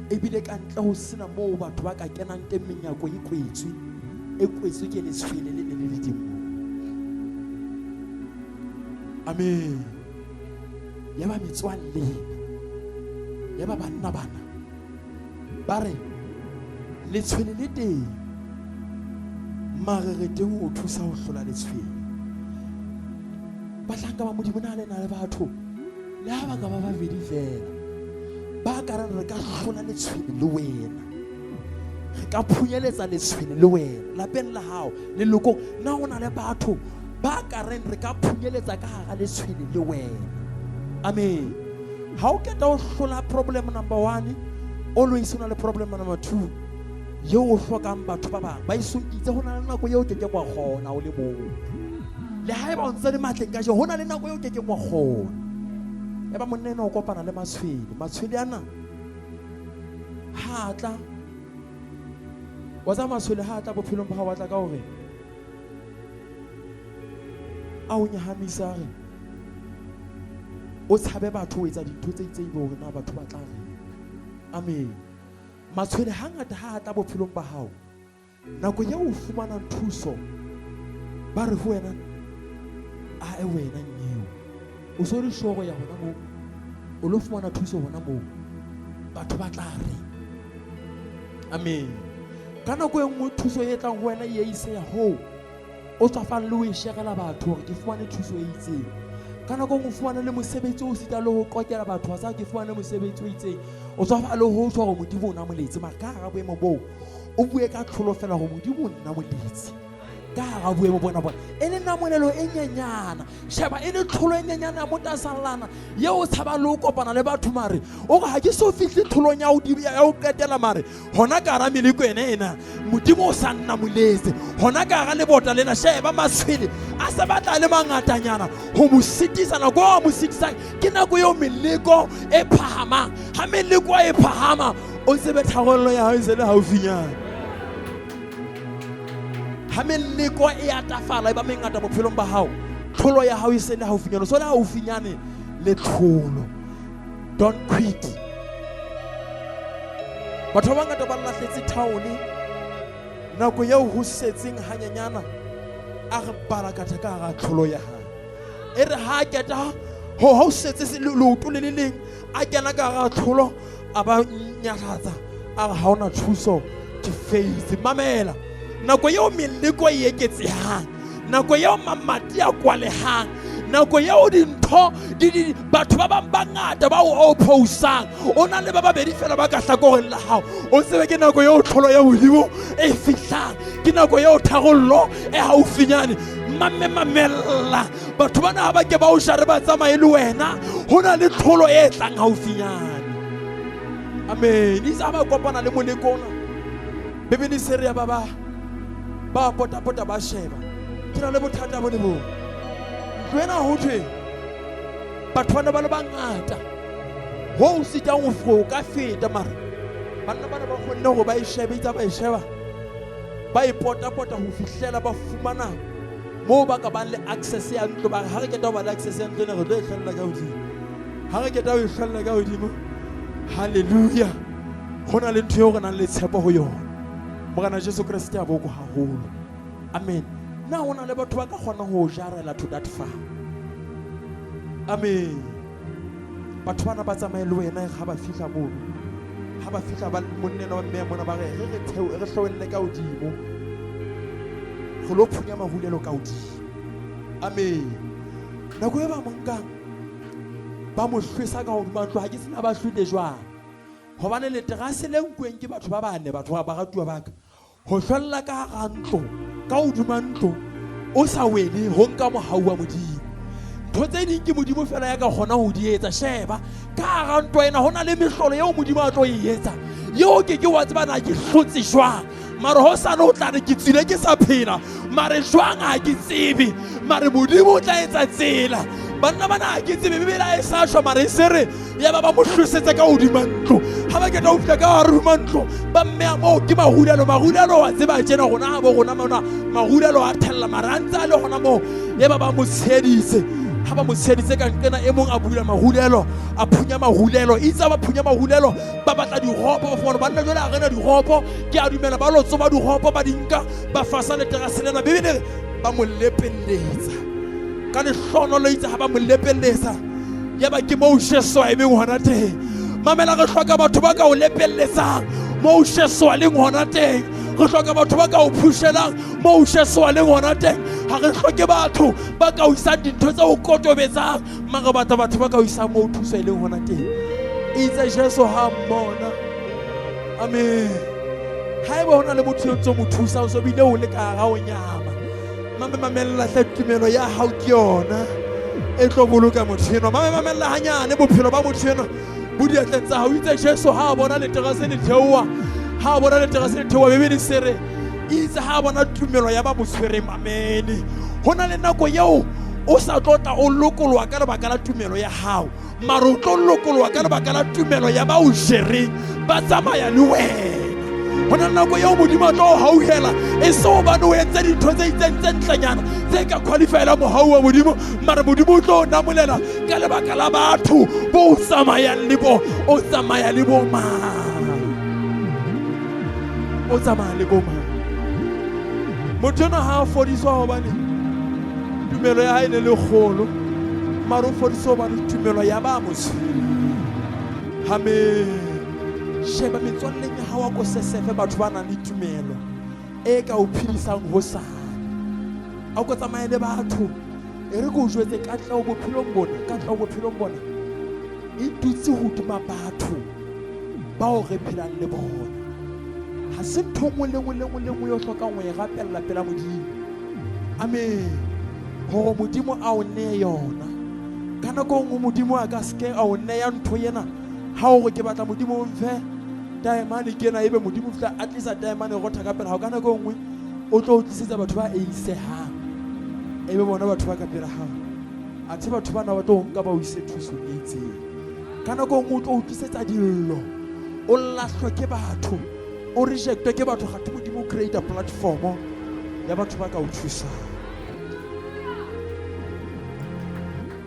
e bile ka ntle ho sena moo batho ba ka kenang teng menyako e kwetswe ke letshwele le le dimo amen ya ba metswalle ya ba banna bana ba re letshwele le teng mare re teng o thusa ho hlola letshwele. Batlanka ba Modimo na le batho le ha ba ka ba babedi fela ba ka re ka hlola letshwele le wena, re ka phunyeletsa letshwele le wena lapeng la hao le lokong. Na o na le batho ba ka re ka phunyeletsa ka hara letshwele le wena. Amen. Ha o keta o hlola problem number 1, always o na le problem number 2. Yo o hlokang batho ba bang ba isukitse, ho na le nako eo keke kwa kgona o le moo. Le ha eba o ntse le matleng ka ho na le nako eo keke kwa kgona. Eba monene o kopana le matshwele ana ha tla wa tsa matshwele ha tla bophelong ba hao, batla ka hore a o nyahamisa re o tshabe batho o etsa dintho tse itseng hore na batho ba tla re. Amen. Matshwele hangata ha tla bophelong ba hao, nako ya o fumana thuso ba re ho wena a wena nyeo o so re shoro ya hona mo o lo fumana thuso hona mo batho ba tla re. Amen. Ka nako e nngwe thuso e tlang ho wena e ise ya ho o tswa fa le o e shekela batho hore ke fumane thuso e itseng. Ka nako e nngwe fumana le mosebetsi o sita le ho qokela batho ha sa ke fumane mosebetsi o itseng, o tswa fa le ho tswa hore Modimo o na moletse, mara ka hara boemo boo o bue ka tlholo fela hore Modimo o nna moletse. Ka hara boemo bona e le namonelo e nyenyana, sheba e le tlholo e nyenyana ya motasallana ye o tshaba le o kopana le batho mare o ga ke so fihle tlholong ya o qetela mare hona ka hara meleko ena Modimo o sa nna moletse. Hona ka hara lebota lena sheba matshwele a se batla le mangatanyana ho mo sitisa. Nako o mo sitisang ke nako eo meleko e phahamang. Ha meleko e phahama o tsebe tharollo ya hao e se le haufinyana. Ha meleko e atafala e ba mengata bophelong ba hao, tlholo ya hao e se le haufinyane. So le haufinyane le tlholo. Don't quit. Batho ba ngata ba lahletse taone nako eo ho setseng hanyanyana a re barakatha ka hara tlholo ya hao. E re ha keta ho setse leoto le leng a kena ka hara tlholo a ba nyatlatsa a re ha ona thuso ke faith. Mamela, nako eo meleko e eketsehang, nako eo mamati a kwalehang, nako eo dintho batho ba bang bangata ba o opposang, o na le ba babedi fela ba ka hlakoreng la hao. O tsebe ke nako eo tlholo ya Modimo e fihlang, ke nako eo tharollo e haufinyane. Mamela, batho bana ha ba ke ba o share ba tsamaye le wena, ho na le tlholo e tlang haufinyane. Amen. Isa ba kopana le molekona bebele seria ba pota ba sheba ke na le bothata bo le bo tlwena ho thwe batho bana ba le bangata ho sitang ho fo ka feta mara banna bana ba kgonne hore ba e shebe itsa ba e sheba ba e pota ho fihlela ba fumana mo ba ka bang le access ya ntlo. Ba ha re keta ba le access ya ntlo ne re tlo e hlalla ka hodimo, ha re keta ho e hlalla ka hodimo. Hallelujah. Hona le ntho eo re nang le tshepo ho yona. Morana Jesu Kriste a boko haholo. Amen. Na ona le batho ba ka kgona ho jarela to that far. Amen. Batho bana ba tsamaye le wena ha ba fihla moo, ha ba fihla ba monnena wa mme mona ba re re hlowelle ka hodimo go lo phunya mahulelo ka hodimo. Amen. Nako e ba monkang ba mo hlwesa ka hodimo ntlo ha ke sena ba hlwile jwang. Hobane le terase le nkweng ke batho ba bane, batho ba ratuwa baka ho hlwella ka hara ntlo ka hodima ntlo o sa wele ho nka mohau wa Modimo. Ntho tse ding ke Modimo fela ya ka kgona ho di etsa. Sheba ka hara ntlo ena hona le mehlolo eo Modimo a tlo e etsa yeo ke wa tseba na ke hlotse jwang, mare ho sana o tla re ke tsile ke sa phela, mare jwang ha ke tsebe, mare Modimo o tla etsa tsela. Banna bana ha ke tsebe bebele a e sa shwa mare e sere ya ba mo hlosetse ka hodima ntlo. Ha ba keta ho fihla ka hare ho ntlo ba mmea moo ke mahulelo wa tseba tjena rona ha bo rona mona mahulelo a thella mare a ntse a le gona moo ye ba mo tsheditse. Ha ba mo tsheditse ka nkena e mong a bula mahulelo a phunya mahulelo itse ba phunya mahulelo ba batla diropo ba fona banna jole a rena diropo ke a dumela ba lo tsoba diropo ba dinka ba fasa le terase lena bebele ba mo lepelletsa ka le hlono le itse ha ba mo lepelletsa ya ba ke mo sheswa e beng hona teng. Mamela re hloka batho ba ka o lepelletsang mo sheswa le ngwana teng Re hloka batho ba ka o phushelang mo o shesoa le ngwana teng. Ha re hloke batho ba ka o isang dintho tse o kotobetsang. Mara batho ba ka o isang mo o thusa le ngwana teng. Itse Jesu ha mmona. Amen. Haeba hona le motho yo ntse mo thusa o so bile o le ka hara o nyama. Mamela hle tumelo ya hao ke yona e tlo boloka motho eno. Mamela hanyane bophelo ba motho eno bo diatleng tsa hao. Itse Jesu ha bona le terase le theowa, ha bona le terase le theowa bebe di sere. Itse ha bona tumelo ya ba boswere mamene. Hona le nako yeo o sa tlotla o lokolwa ka lebaka la tumelo ya hao, mara o tlo lokolwa ka lebaka la tumelo ya ba o jereng ba tsamaya le wena. Hona nako yeo Modimo a tlo o hauhela e se hobane o entse dintho tse itseng tse ntlenyana tse ka qualifyela mohau wa Modimo, mara Modimo o tlo o namolela ka lebaka la batho bo o tsamayang le bo, o tsamaya le bo mang, o tsamaya le bo mang. Motho enwa ha a fodiswa hobane tumelo ya hae ne le kgolo, mara o fodiswa hobane tumelo ya ba mosweu. Amen. Sheba metswalleng ya hao ko sesefe batho ba nang le tumelo e ka o phedisang hosane. A ko tsamaya le batho e re ko o jwetse ka tla o bophelong bona e dutse hodima batho ba o re phelang le bona. Ha se ntho nngwe le nngwe yo hlokang ho e rapella pela Modimo. Amen. Hore Modimo a o ne yona ka nako nngwe Modimo a ka ske a o neya ntho yena. Ha o re ke batla Modimo o mfe taemane kena ebe Modimo fla at least a taemane go thaka pela ha kana go nngwe o tlo tlisetsa batho ba eisehang ebe bona batho ba ka pela ha a tse batho bana ba tlo nka ba o ise thuso e itseng kana go nngwe o tlo tlisetsa dillo o lahlwe ke batho o rejectwe ke batho ga Modimo create a platform ya batho ba ka o thusa.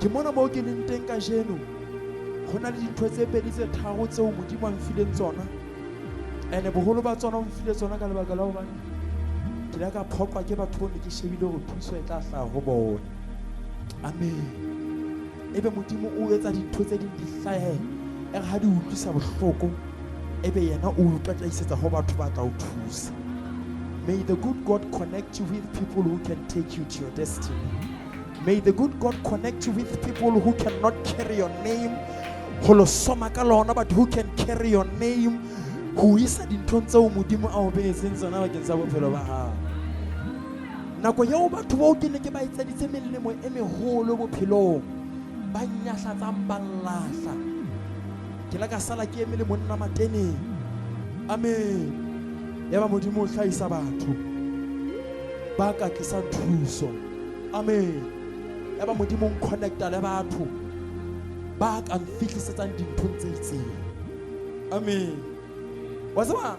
Ke mona mo ke leng teng ka jeno hona le dintho tse pedi tse tharo tseo Modimo a mfileng tsona ene boholo ba tsona o mfile tsona ka lebaka la hobane ke la ka phoqwa ke batho ne ke shebile go thuso e tla hlaha ho bona. Amen. Ebe Modimo o etsa dintho tse ding di hlahe e re ha di utlwisa bohloko ebe yena o utlwaisetsa ho batho ba tla o thusa. May the good God connect you with people who can take you to your destiny. May the good God connect you with people who cannot carry your name but who can carry your name, who isa dinthong tseo Modimo a o beetseng tsona bakeng sa bophelo ba hao. Nako yeo batho bao ke ne ke ba etseditse melemo e meholo bophelong ba nyahlatsa ballahla ke la ka sala ke emele monna mateneng. Amen. Ya ba Modimo o hlaisa batho ba ka tlisa thuso. Amen. Ya ba Modimo o connecta le batho ba ka mfihlisetsang dinthong tse itseng. Amen. Wa tseba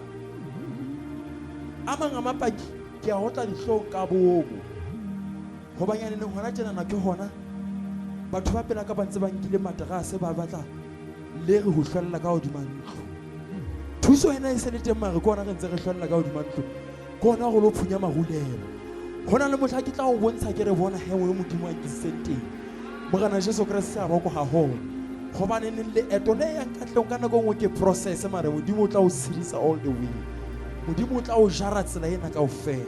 a mang a mapaki ke a hotla dihlong ka bomo hobanyane ne hona tjena na ke hona batho ba pela ka ba ntse ba nkile materase ba batla le re ho hlwella ka hodima ntlo. Thuso ena e se le teng mare ke hona re ntse re hlwella ka hodima ntlo ke hona go lo phunya mahulelo. Hona le motho a ke tla o bontsha ke re bona hewe yo Modimo a kiseng teng Morena Jesu Kriste a boko haholo hobane ne le eto le ya katlong ka nako ngwe ke process mare Modimo o tla o sirisa all the way. Modimo o tla o jara tsela ena kaofela.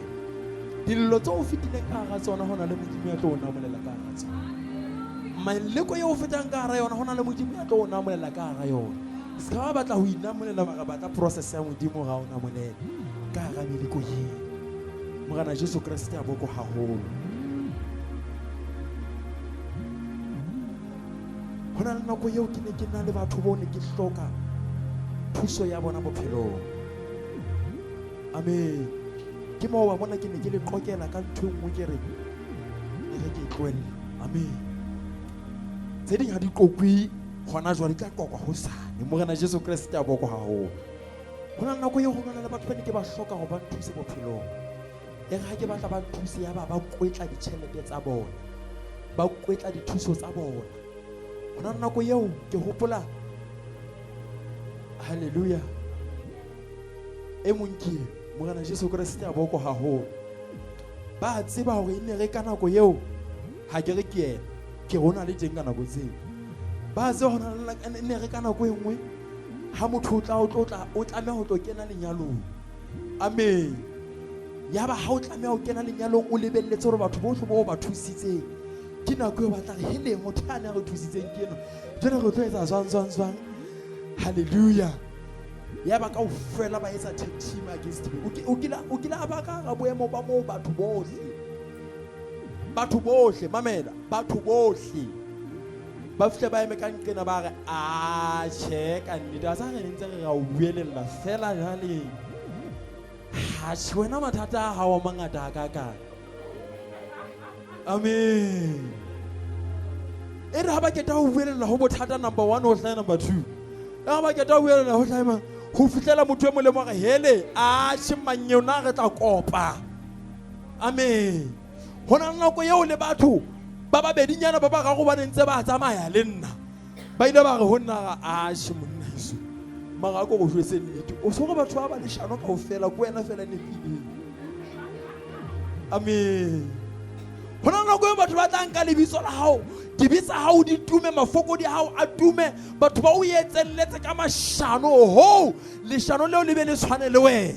Dillo tse o fetileng ka hara tsona hona le Modimo ya tlo o namolela ka hara tsona. Maleko ya o fetang ka hara yona hona le Modimo ya tlo o namolela ka hara yona. Ska ba batla ho inamolela mara batla process ya Modimo ga o namolela ka hara meleko ye. Morena Jesu Kriste a boko haholo. Hona le nako yeo ke ne ke na le batho bo ne ke hloka thuso ya bona bophelong. Amen. Ke mo wa bona ke ne ke le qokela ka ntho nngwe ke re ke tlohelle. Amen. Tse ding ha di qoqwi hona jwale tla qoqwa hosane. Morena Jesu Kriste a boko haholo. Hona le nako yeo hona le batho ba ne ke ba hloka ho ba thuse bophelong. E re ha ke batla ba thuse ya ba kwetla ditjhelete tsa bona, ba kwetla dithuso tsa bona. Hona nako yeo ke hopola haleluya e monke Morena Jesu Kriste a boko haholo ba tseba hore ne re ka nako yeo ha ke re ke rona le teng ka nako tseo ba se hona ne re ka nako engwe ha motho o tla o tlameha ho tlo kena lenyalong. Amen. ya ba ha o tlameha o kena lenyalong o lebelletse hore batho bohle bo ba thusitseng ke nako eo batla re hele motho a ne re thusitseng ke eno jona re tlo etsa zwang. Hallelujah. Ya ba kaofela ba etsa tag team against me. O kila ba ka ga boemo ba mo batho bohle mamela batho bohle ba fihle ba eme ka nqena ba re a che ka nnete a sa re ntse re ga o buelela fela jale ha se wena mathata a hao mangata ka amen. E re ha ba keta ho buelela ho bothata number 1 ho hlaya number 2 ha ba keta ho buelela ho hlaya ho fihlela motho e mo le mo re hele a se manyona re tla kopa amen. Hona nako eo le batho ba babedinyana ba bararo ba ntse ba tsamaya le nna ba ile ba re ho nna a se monna Yesu mara go go jwetse nnete o so go batho ba ba le shano ka ho fela ko wena fela ne pile amen. Hona nako eo batho ba tla nka lebitso la hao dibitsa hao di tume mafoko di hao a tume batho ba o yetselletse ka mashano ho le shano leo le be le tshwane le wena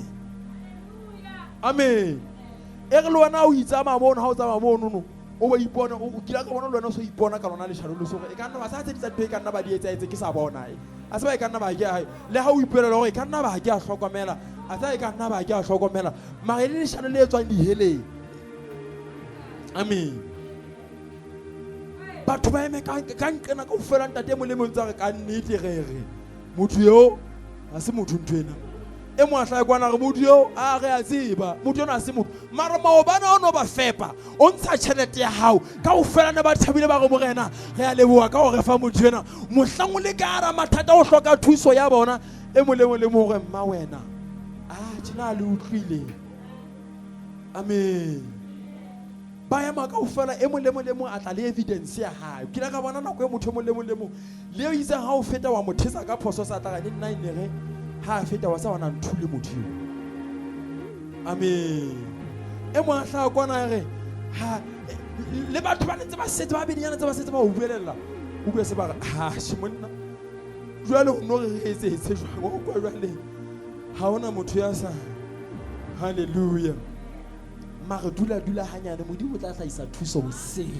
amen. E re le wena o itsama mono ha o tsama mono o ba ipona o kila ka bona le wena o so ipona ka lona le shano le so e ka nna ba sa tse ditsa tpe ka nna ba di etsa ke sa bona a se ba e ka nna ba ke le ha o ipelela hore e ka nna ba ke a hlokomela a sa e ka nna ba ke a hlokomela mara le shano le etswang di heleng amen. Batho ba eme ka nqena ka o fela ntate mo le mo ntse re ka nnete re motho yo a se motho ntwena e mo ahla kwana re motho yo a re a tseba motho yona a se motho mara maobana o no ba fepa o ntsha tšhelete ya hao ka o fela ne ba thabile ba go morena re a leboa ka o re fa motho yona mohlang o le ka ara mathata o hloka thuso ya bona e mo le mo re mma wena a tjena le utlwile amen. Ba ya maka o fela e mo le mo a tla le evidence ya hae ke la ka bona nako e motho mo le mo le o itse ha o feta wa mothesa ka phoso sa tla ga le 9 re ha feta wa sa wana nthule motho amen. E mo ahla kwana re ha le batho ba ntse ba setse ba bedinyana tse ba setse ba o buelela o bua se ba ha se monna jwale o no re etse jwang o kwa jwale ha ona motho ya sa hallelujah. Mare dula hanyane modimo tla hlahisa thuso hoseng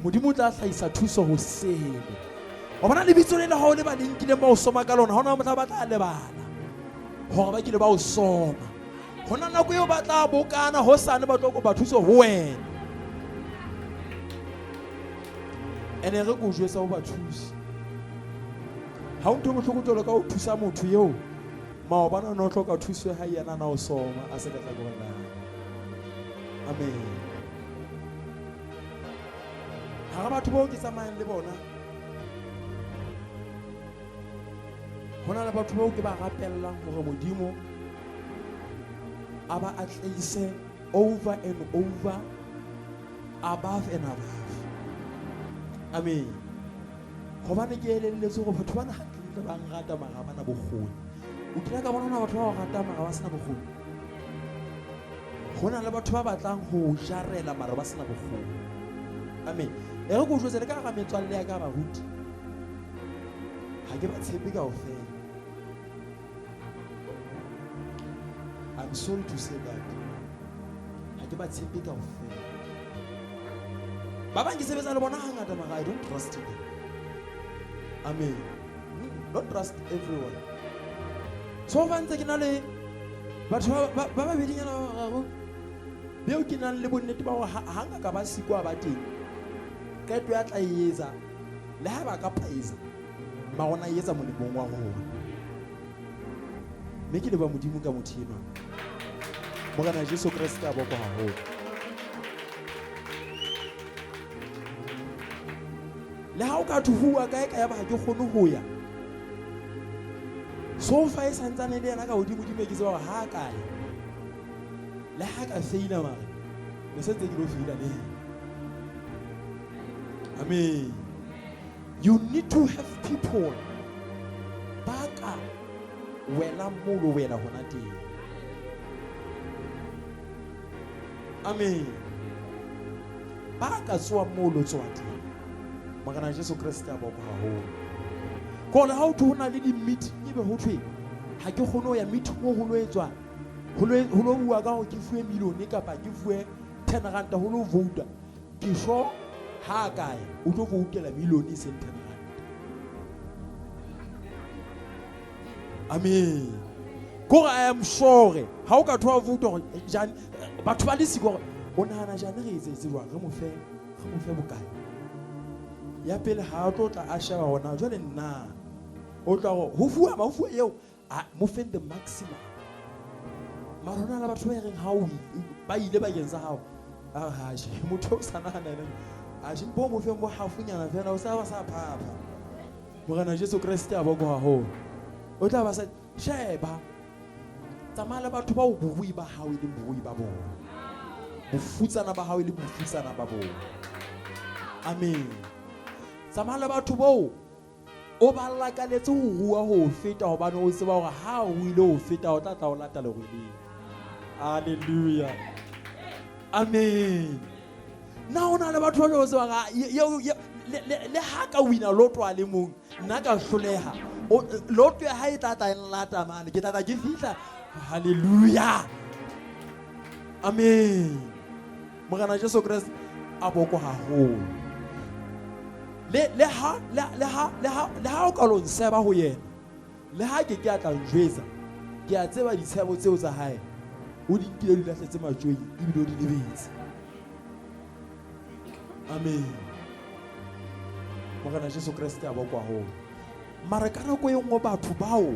modimo tla hlahisa thuso hoseng o bona lebitso le ho le ba linkile ba o soma ka lona hona motho ba tla lebala hore ba kile ba o soma hona nako eo ba tla bokana ho sane ba tlo go ba thuso ho wena ene re go jwetsa ho ba thusi ha o ntho mohlokotelo ka o thusa motho eo maobana no hloka thuso ha yana na o soma a se ka tla go rena amen. Ha batho bo ke tsamayang le bona hona le batho bo ke ba rapellang hore modimo aba atlise over and over above and above amen. Hobane ke elelletse go batho bana hantle ba ngata mara bana bogoni o tla ka bona batho ba rata mara ba sena bogoni hona le batho ba batlang ho jarela mara ba sena bogoni amen. E re go jwetsa le ka ga metswalle ya ka ba ruti ha ke ba tshepe ka ofela I'm sorry to say that ha ke ba tshepe ka ofela ba bang ke sebetsa le bona hangata mara I don't trust them amen. Don't trust everyone so fantse ke na le batho ba bedinyana ba gago beo ke nang le bonnete ba go hanga ka ba sikwa ba teng ka tlo ya tla etsa le ha ba ka paisa ba gona etsa molemong wa go me ke le ba modimo ka mothino mo kana Jesu Kriste a boko haholo le ha o ka thuhua kae ka ya ba ke kgone ho ya so fa e santsane le yana ka hodimo ke tseba ha kae le ha ka feila mara le setse ke lo feila le amen. You need to have people baka wela molo wela hona teng amen. Baka tswa molo tswa teng magana Jesu Kriste a boko haholo ko le ha o thona le di meeting be ho thwe ha ke kgone ho ya meeting mo ho lo etswa ho lo bua ka ho ke fuwe milione kapa ke fuwe 10 ranta ho lo vouta ke sho ha kae o tlo voutela milione e seng 10 ranta. Amen. Kore I am sure ha o ka thoa vouta hore jane batho ba le siko o nahana jane re etse jwang re mo fe bokae ya pele ha o tlo tla a sheba hona jwale nna o tla ho fuwa eo mo fe the maximum marona la batho ba reng ha o ba ile ba yenza hao ha je motho o sa nahana ene a je bo mo fe mo hafunyana fela o sa ba sa phapha morena Jesu Kriste a boko haholo o tla ba sa sheba tsamala batho ba o bui ba hao le bui ba bona bofutsana ba hao le bofutsana ba bona. Amen. Tsamala batho bo o ba lakaletse ho rua ho feta hobane o tseba hore ha o ile ho feta o tla o lata le rwele. Hallelujah. Amen. Na ona le batho ba tseba ga le ha ka wina lotho a le mong nna ka hloleha lotho ha e tla lata mane ke tla ke fihla. Hallelujah. Amen. Morena Jesu Kriste a boko haholo. Le ha o ka lo nseba ho yena. Le ha ke a tla njwetsa. Ke a tseba ditshebo tseo tsa hae. O di nkile di lahletse matjoing ebile o di lebetse. Amen. Morena Jesu Kriste a boko haholo. Mara ka nako e nngwe batho bao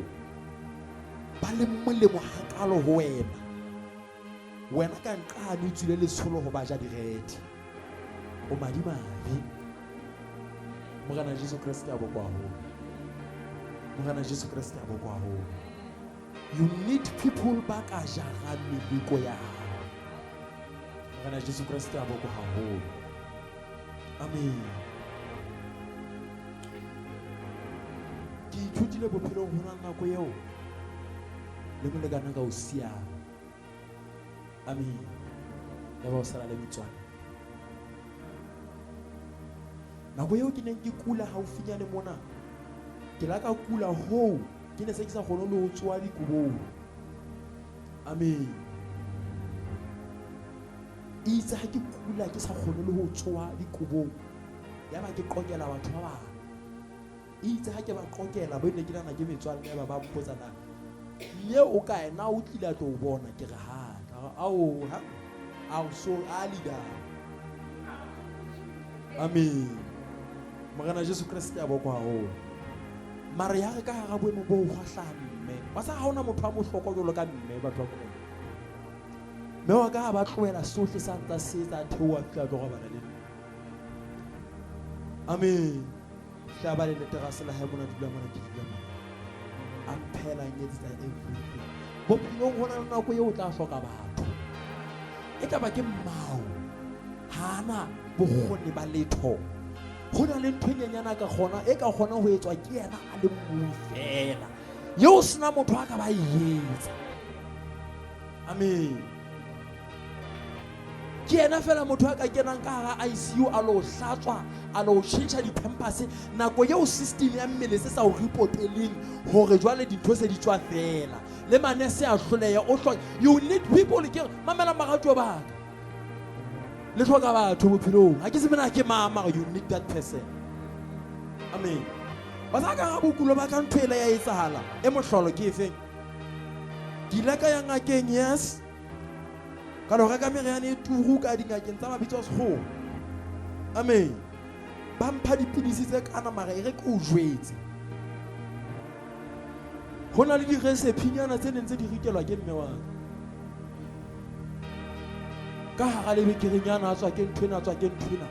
ba le molemo hakalo ho wena ka nqane o tswile letsholo ho baja direte o madimabe. Morena Jesu Kriste a boko haholo. Morena Jesu Kriste a boko haholo. You need people ba ka jarang meliko ya hao. Morena Jesu Kriste a boko haholo. Amen. Ke ithutile bophelong hona nako eo le molekana ka o sia. Amen. Ya ba o sala le metswana. Nako eo ke neng ke kula haufinyane mona. Ke la ka kula ho ke ne se ke sa kgone le ho tswa dikobong. Amen. Itse ha ke kula ke sa kgone le ho tswa dikobong. Ya ba ke qokela batho ba bang. Itse ha ke ba qokela bo ne ke nana ke metswana ya ba mpotsana. Ye o ka ena o tlila tlo bona ke re ha au so alida. Amen. Morena Jesu Kriste a boko haholo. Mare ya re ka ga boemo bo kgwahlame ba sa haona motho a mo hlokololo ka mme batho ba bona. Me wa ka ba tloela sohle sa ntsa se tsa theoa fela go bana le. Amen. Tla ba le terase la hae mona dula mona ke dula mona. Ampela nyetsa everything. Bophelo hona nako eo o tla hloka batho. E ka ba ke mmao. Hana bogone ba letho. Hona le ntwenyenyana ka gona e ka gona ho etswa ke yena a le mong fela. Yo sna motho a ka ba yetsa. Amen. Ke yena fela motho a ka kenang ka hara ICU a lo hlatswa a lo tjhentjha di-pampers nako eo system ya mmele se sa o reporteleng hore jwale dintho se di tswa fela le manese a hloleya o hloka. You need people ke mamela magato ba ka le hloka batho bophelong ha ke se mena ke mama. You need that person. Amen. Ba sa ka ga bokulo ba ka ntwela ya etsahala e mohlolo ke efeng ke ile ka ya ngakeng yes ka lo reka meriane e turu ka dingakeng tsa mabitso a sekgowa. Amen. Ba mpha dipidisi tse kana mara e re ke o jwetse ho na le di-recipe-nyana tse neng tse di rikelwa ke mme wa ka hara lebekerenyana a tswa ke nthwena a tswa ke nthwena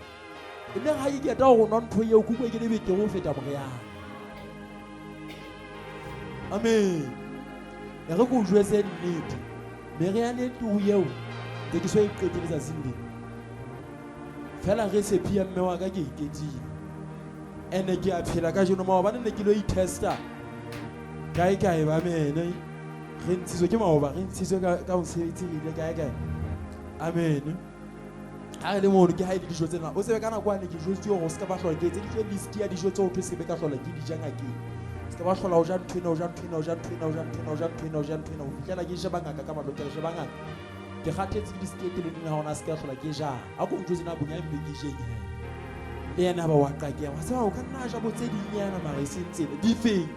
e ne ga ke keta go nwa ntho eo kukwe ke lebekere ho feta moriana. Amen. E re ke o jwetse nnete meriane e turu eo ke ke so e qeteletsa sinde fela recipe ya mme wa ka ke iketile ene ke a phela ka jeno maoba ne ke lo i-testa kae ba mene re ntshitswe ke maoba re ntshitswe ka mosebetsi ile kae. Amen. Ha re le mo ke ha ile dijo tsena o sebe kana kwa ne ke jwetse go ska ba hlola ke tse dijo list ya dijo tse o thwe sebe ka hlola ke dijanga ke ska ba hlola o ja nthwena o ja nthwena o ja nthwena o ja nthwena o ja nthwena o ja nthwena o fihlela ke sheba ngaka ka malokelo sheba ngaka ke kgathetse ke diskete le dina hona ska hlola ke ja a go ntse na bonya mbe ke jeng le yena ba wa qakea wa tseba o ka nna ja botse dinyana mara e sentsena di feng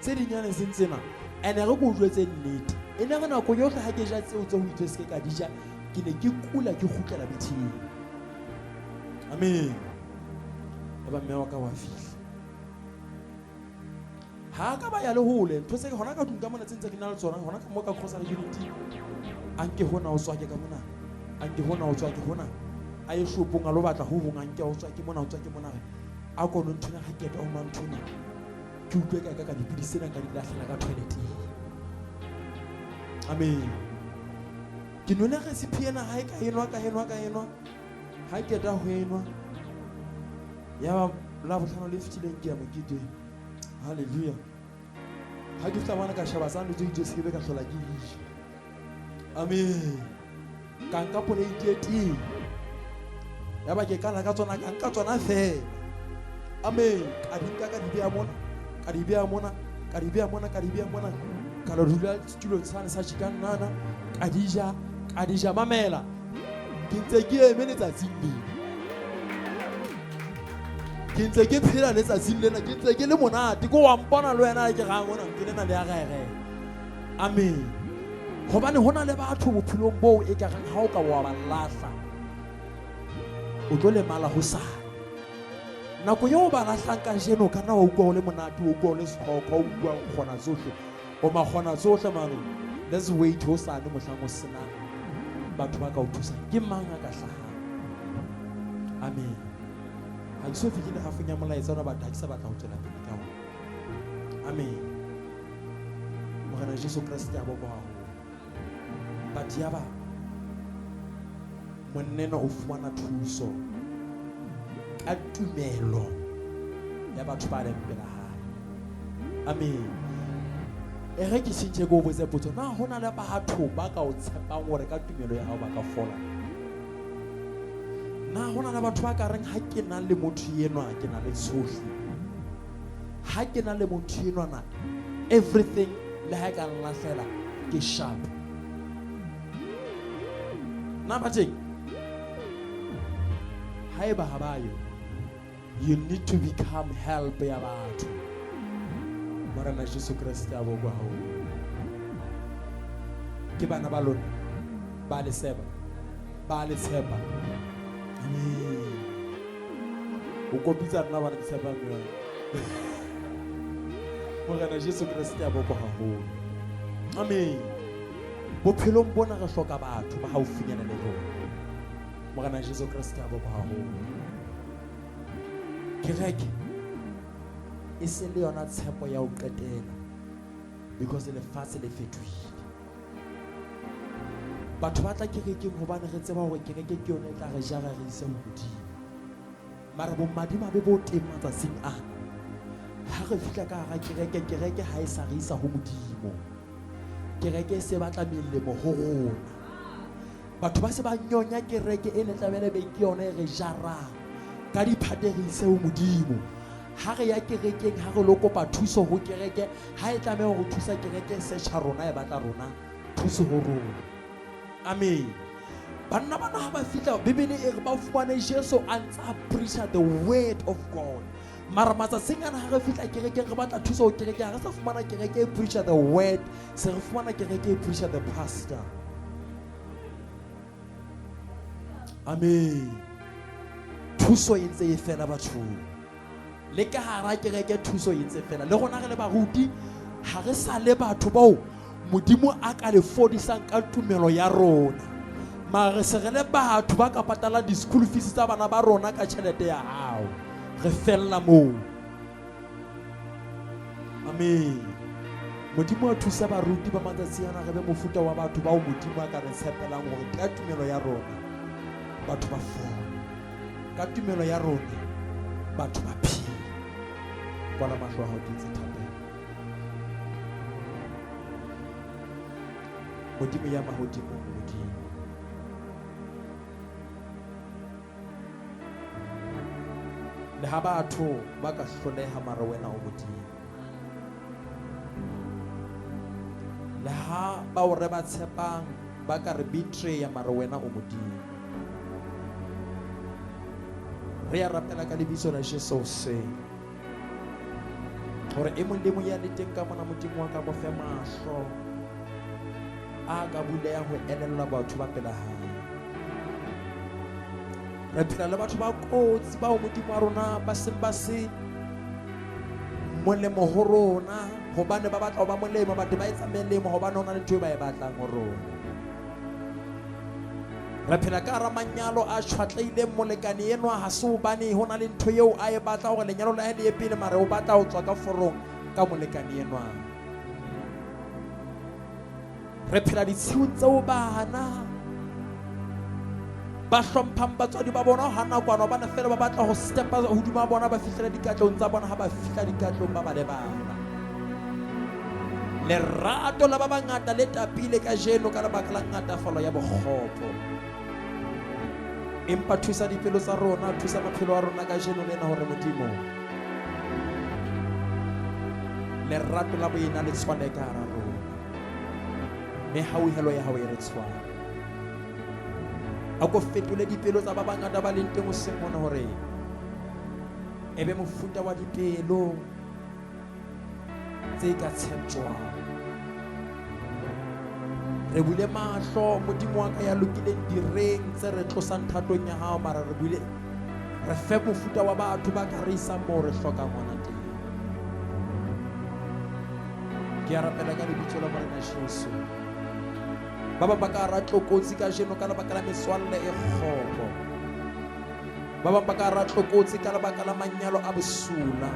tse dinyana e sentsena ene re go jwetse nnete ene re nako yohle ha ke ja tseo tse ho itse se ka di ja ke ne ke kula ke khutlela bething amen ba mme wa ka wa fihla ha ka ba ya le hole ntho se hona ka dunka mona tsentse ke na le tsona hona ka mo ka cross unity anke hona o tswa ke ka mona anke hona o tswa ke hona a ye shopong a lo batla ho hong anke o tswa ke mona o tswa ke mona a kono nthuna ha ke ta o mang thuna ke utlwe ka dipidisi tsena ka di lahlela ka toilet amen ke nona recipe ena ha e ka enwa ha ke ta ho enwa ya la botlhano le fitileng ke ya mokete hallelujah ha ke tla bana ka shaba sa ntse itse se be ka hlola ke dishi amen ka nka pole itete ya ba ke kala ka tsona ka nka tsona fe amen ka dinka ka dibia mona ka lo dula tulo tsana sa chikanana ka dija mamela ke ntse ke eme letsatsi ke ntse ke phela letsatsi lena ke ntse ke le monate ko wa mpona le wena ke ga ngona ke lena le ya gae amen hobane hona le batho bophelong bo e ka reng ha o ka wa ba lahla o tlo le mala ho sa nako yo ba lahlang ka jeno kana wa utlwa le monate o utlwa le sekgokgo o utlwa khona tsohle o ma khona tsohle mane let's wait ho sa ne mohlang o sena batho ba ka o thusa ke mang a ka hlaha amen ha ke so fikile ha funya molaetsa ona batho ha ke sa batla ho tsela pele ka ona amen mogana Jesu Kriste ya bo bao batho ya ba monnena o fumana thuso ka tumelo ya batho ba leng pela hae amen e re ke sintse go botse potso na hona le batho ba ka o tshepang gore ka tumelo ya hao ba ka fola na hona le batho ba ka reng ha ke na le motho yenwa ke na le tsohle ha ke na le motho yenwa na everything le ha ka nlahlela ke sharp na bateng haeba habayo you need to become help ya batho Morena Jesu Kriste a bo go ke bana ba lona ba le tshepa o kopitsa nna ba le tshepa mme Morena Jesu Kriste a bo go amen bophelong bona re hloka batho ba haufinyana le rona Morena Jesu Kriste a bo go kereke e se le yona tshepo ya o qetela because le fatshe le fetohile batho ba tla kerekeng hobane re tseba hore kereke ke yona e tla re jara re ise ho modimo mara bo madimo be bo teng matsatsing ana ha re fihla ka hara kereke ha e sa re isa ho modimo kereke se batla melemo ho rona batho ba se ba nyonya kereke e ne tlabele be ke yona e re jara ka diphate re ise ho modimo ha re ya kerekeng ha re lo kopa thuso ho kereke ha e tlameha ho thusa kereke se tsa rona e batla rona thuso ho rona amen banna bana ha ba fihla bibele e re ba fumane Jesu a ntsa preach the word of God mara matsatsing ana ha re fihla kereke re batla thuso ho kereke ha re sa fumana kereke e preach the word se re fumana kereke e preach the pastor amen thuso e ntse e fela batho le ka hara kereke thuso e ntse fela le gona re le baruti ha re sa le batho bao modimo a ka le fodisang ka tumelo ya rona mara se re le batho ba ka patala di school fees tsa bana ba rona ka tšhelete ya hao re fella moo amen modimo a thusa baruti ba matsatsi ana re be mofuta wa batho bao modimo a ka re tshepelang gore ka tumelo ya rona batho ba fola ka tumelo ya rona batho ba phela kwala mahlo a hao ke tse thapeng modimo ya mahodimo modimo le ha batho ba ka hloleha mara wena o modimo ha ba o re ba tshepang ba ka re betray mara wena o modimo. Re a rapela ka lebitso la Jesu se hore e mong le mong ya le teng ka mona modimo wa ka mo fe mahlo a ka buleha ho elella batho ba pela hae. Re phela le batho ba kotsi ba modimo wa rona ba seng ba se molemo ho rona hobane ba batla ho ba molemo batho ba etsa melemo hobane hona le ntho e ba e batlang ho rona. Re phela ka hara manyalo a tshwatleileng molekane enwa ha se hobane hona le ntho eo a e batla hore lenyalo la hae le ye pele mara o batla ho tswa ka forong ka molekane enwa. Re phela ditshiung tseo bana ba hlomphang batswadi ba bona ha nakwana hobane fela ba batla ho stepa hodima bona ba fihlele dikatlong tsa bona ha ba fihla dikatlong ba le bana. Lerato la ba bangata le tapile ka jeno ka lebaka la ngatafalo ya bokgopo. Empa thusa dipelo tsa rona, thusa maphelo a rona ka jeno lena hore modimo lerato la boena le tshwane ka hara rona, mme hauhelo ya hao e re tshwane. A ko fetole dipelo tsa ba bangata ba leng teng o seng mona hore ebe mofuta wa dipelo tse ka tshepjwang. Re bule mahlo modimo wa ka ya lokileng direng tse re tlosang thatong ya hao mara re bule re fe mofuta wa batho ba ka re isang moo re hlokang hona teng. Ke a rapela ka lebitso la Morena Jesu ba bang ba ka hara tlokotsi ka jeno ka lebaka la metswalle e kgopo, ba bang ba ka hara tlokotsi ka lebaka la manyalo a bosula,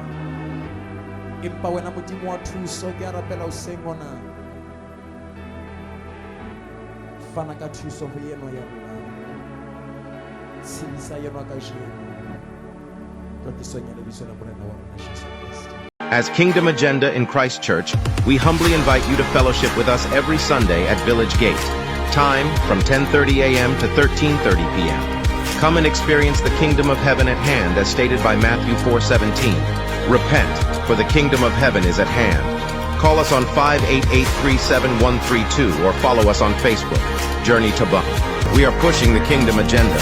empa wena modimo wa thuso ke a rapela hoseng hona fana ka thuso ho yeno ya rona, tshedisa yeno ka jeno tlotisong ya lebitso la Morena wa rona Jesu Kriste. As Kingdom Agenda in Christ Church, we humbly invite you to fellowship with us every Sunday at Village Gate. Time from 10:30 a.m. to 13:30 p.m. Come and experience the Kingdom of Heaven at hand as stated by Matthew 4:17. Repent, for the Kingdom of Heaven is at hand. Call us on 588-37132 or follow us on Facebook. Journey Thabang. We are pushing the Kingdom Agenda.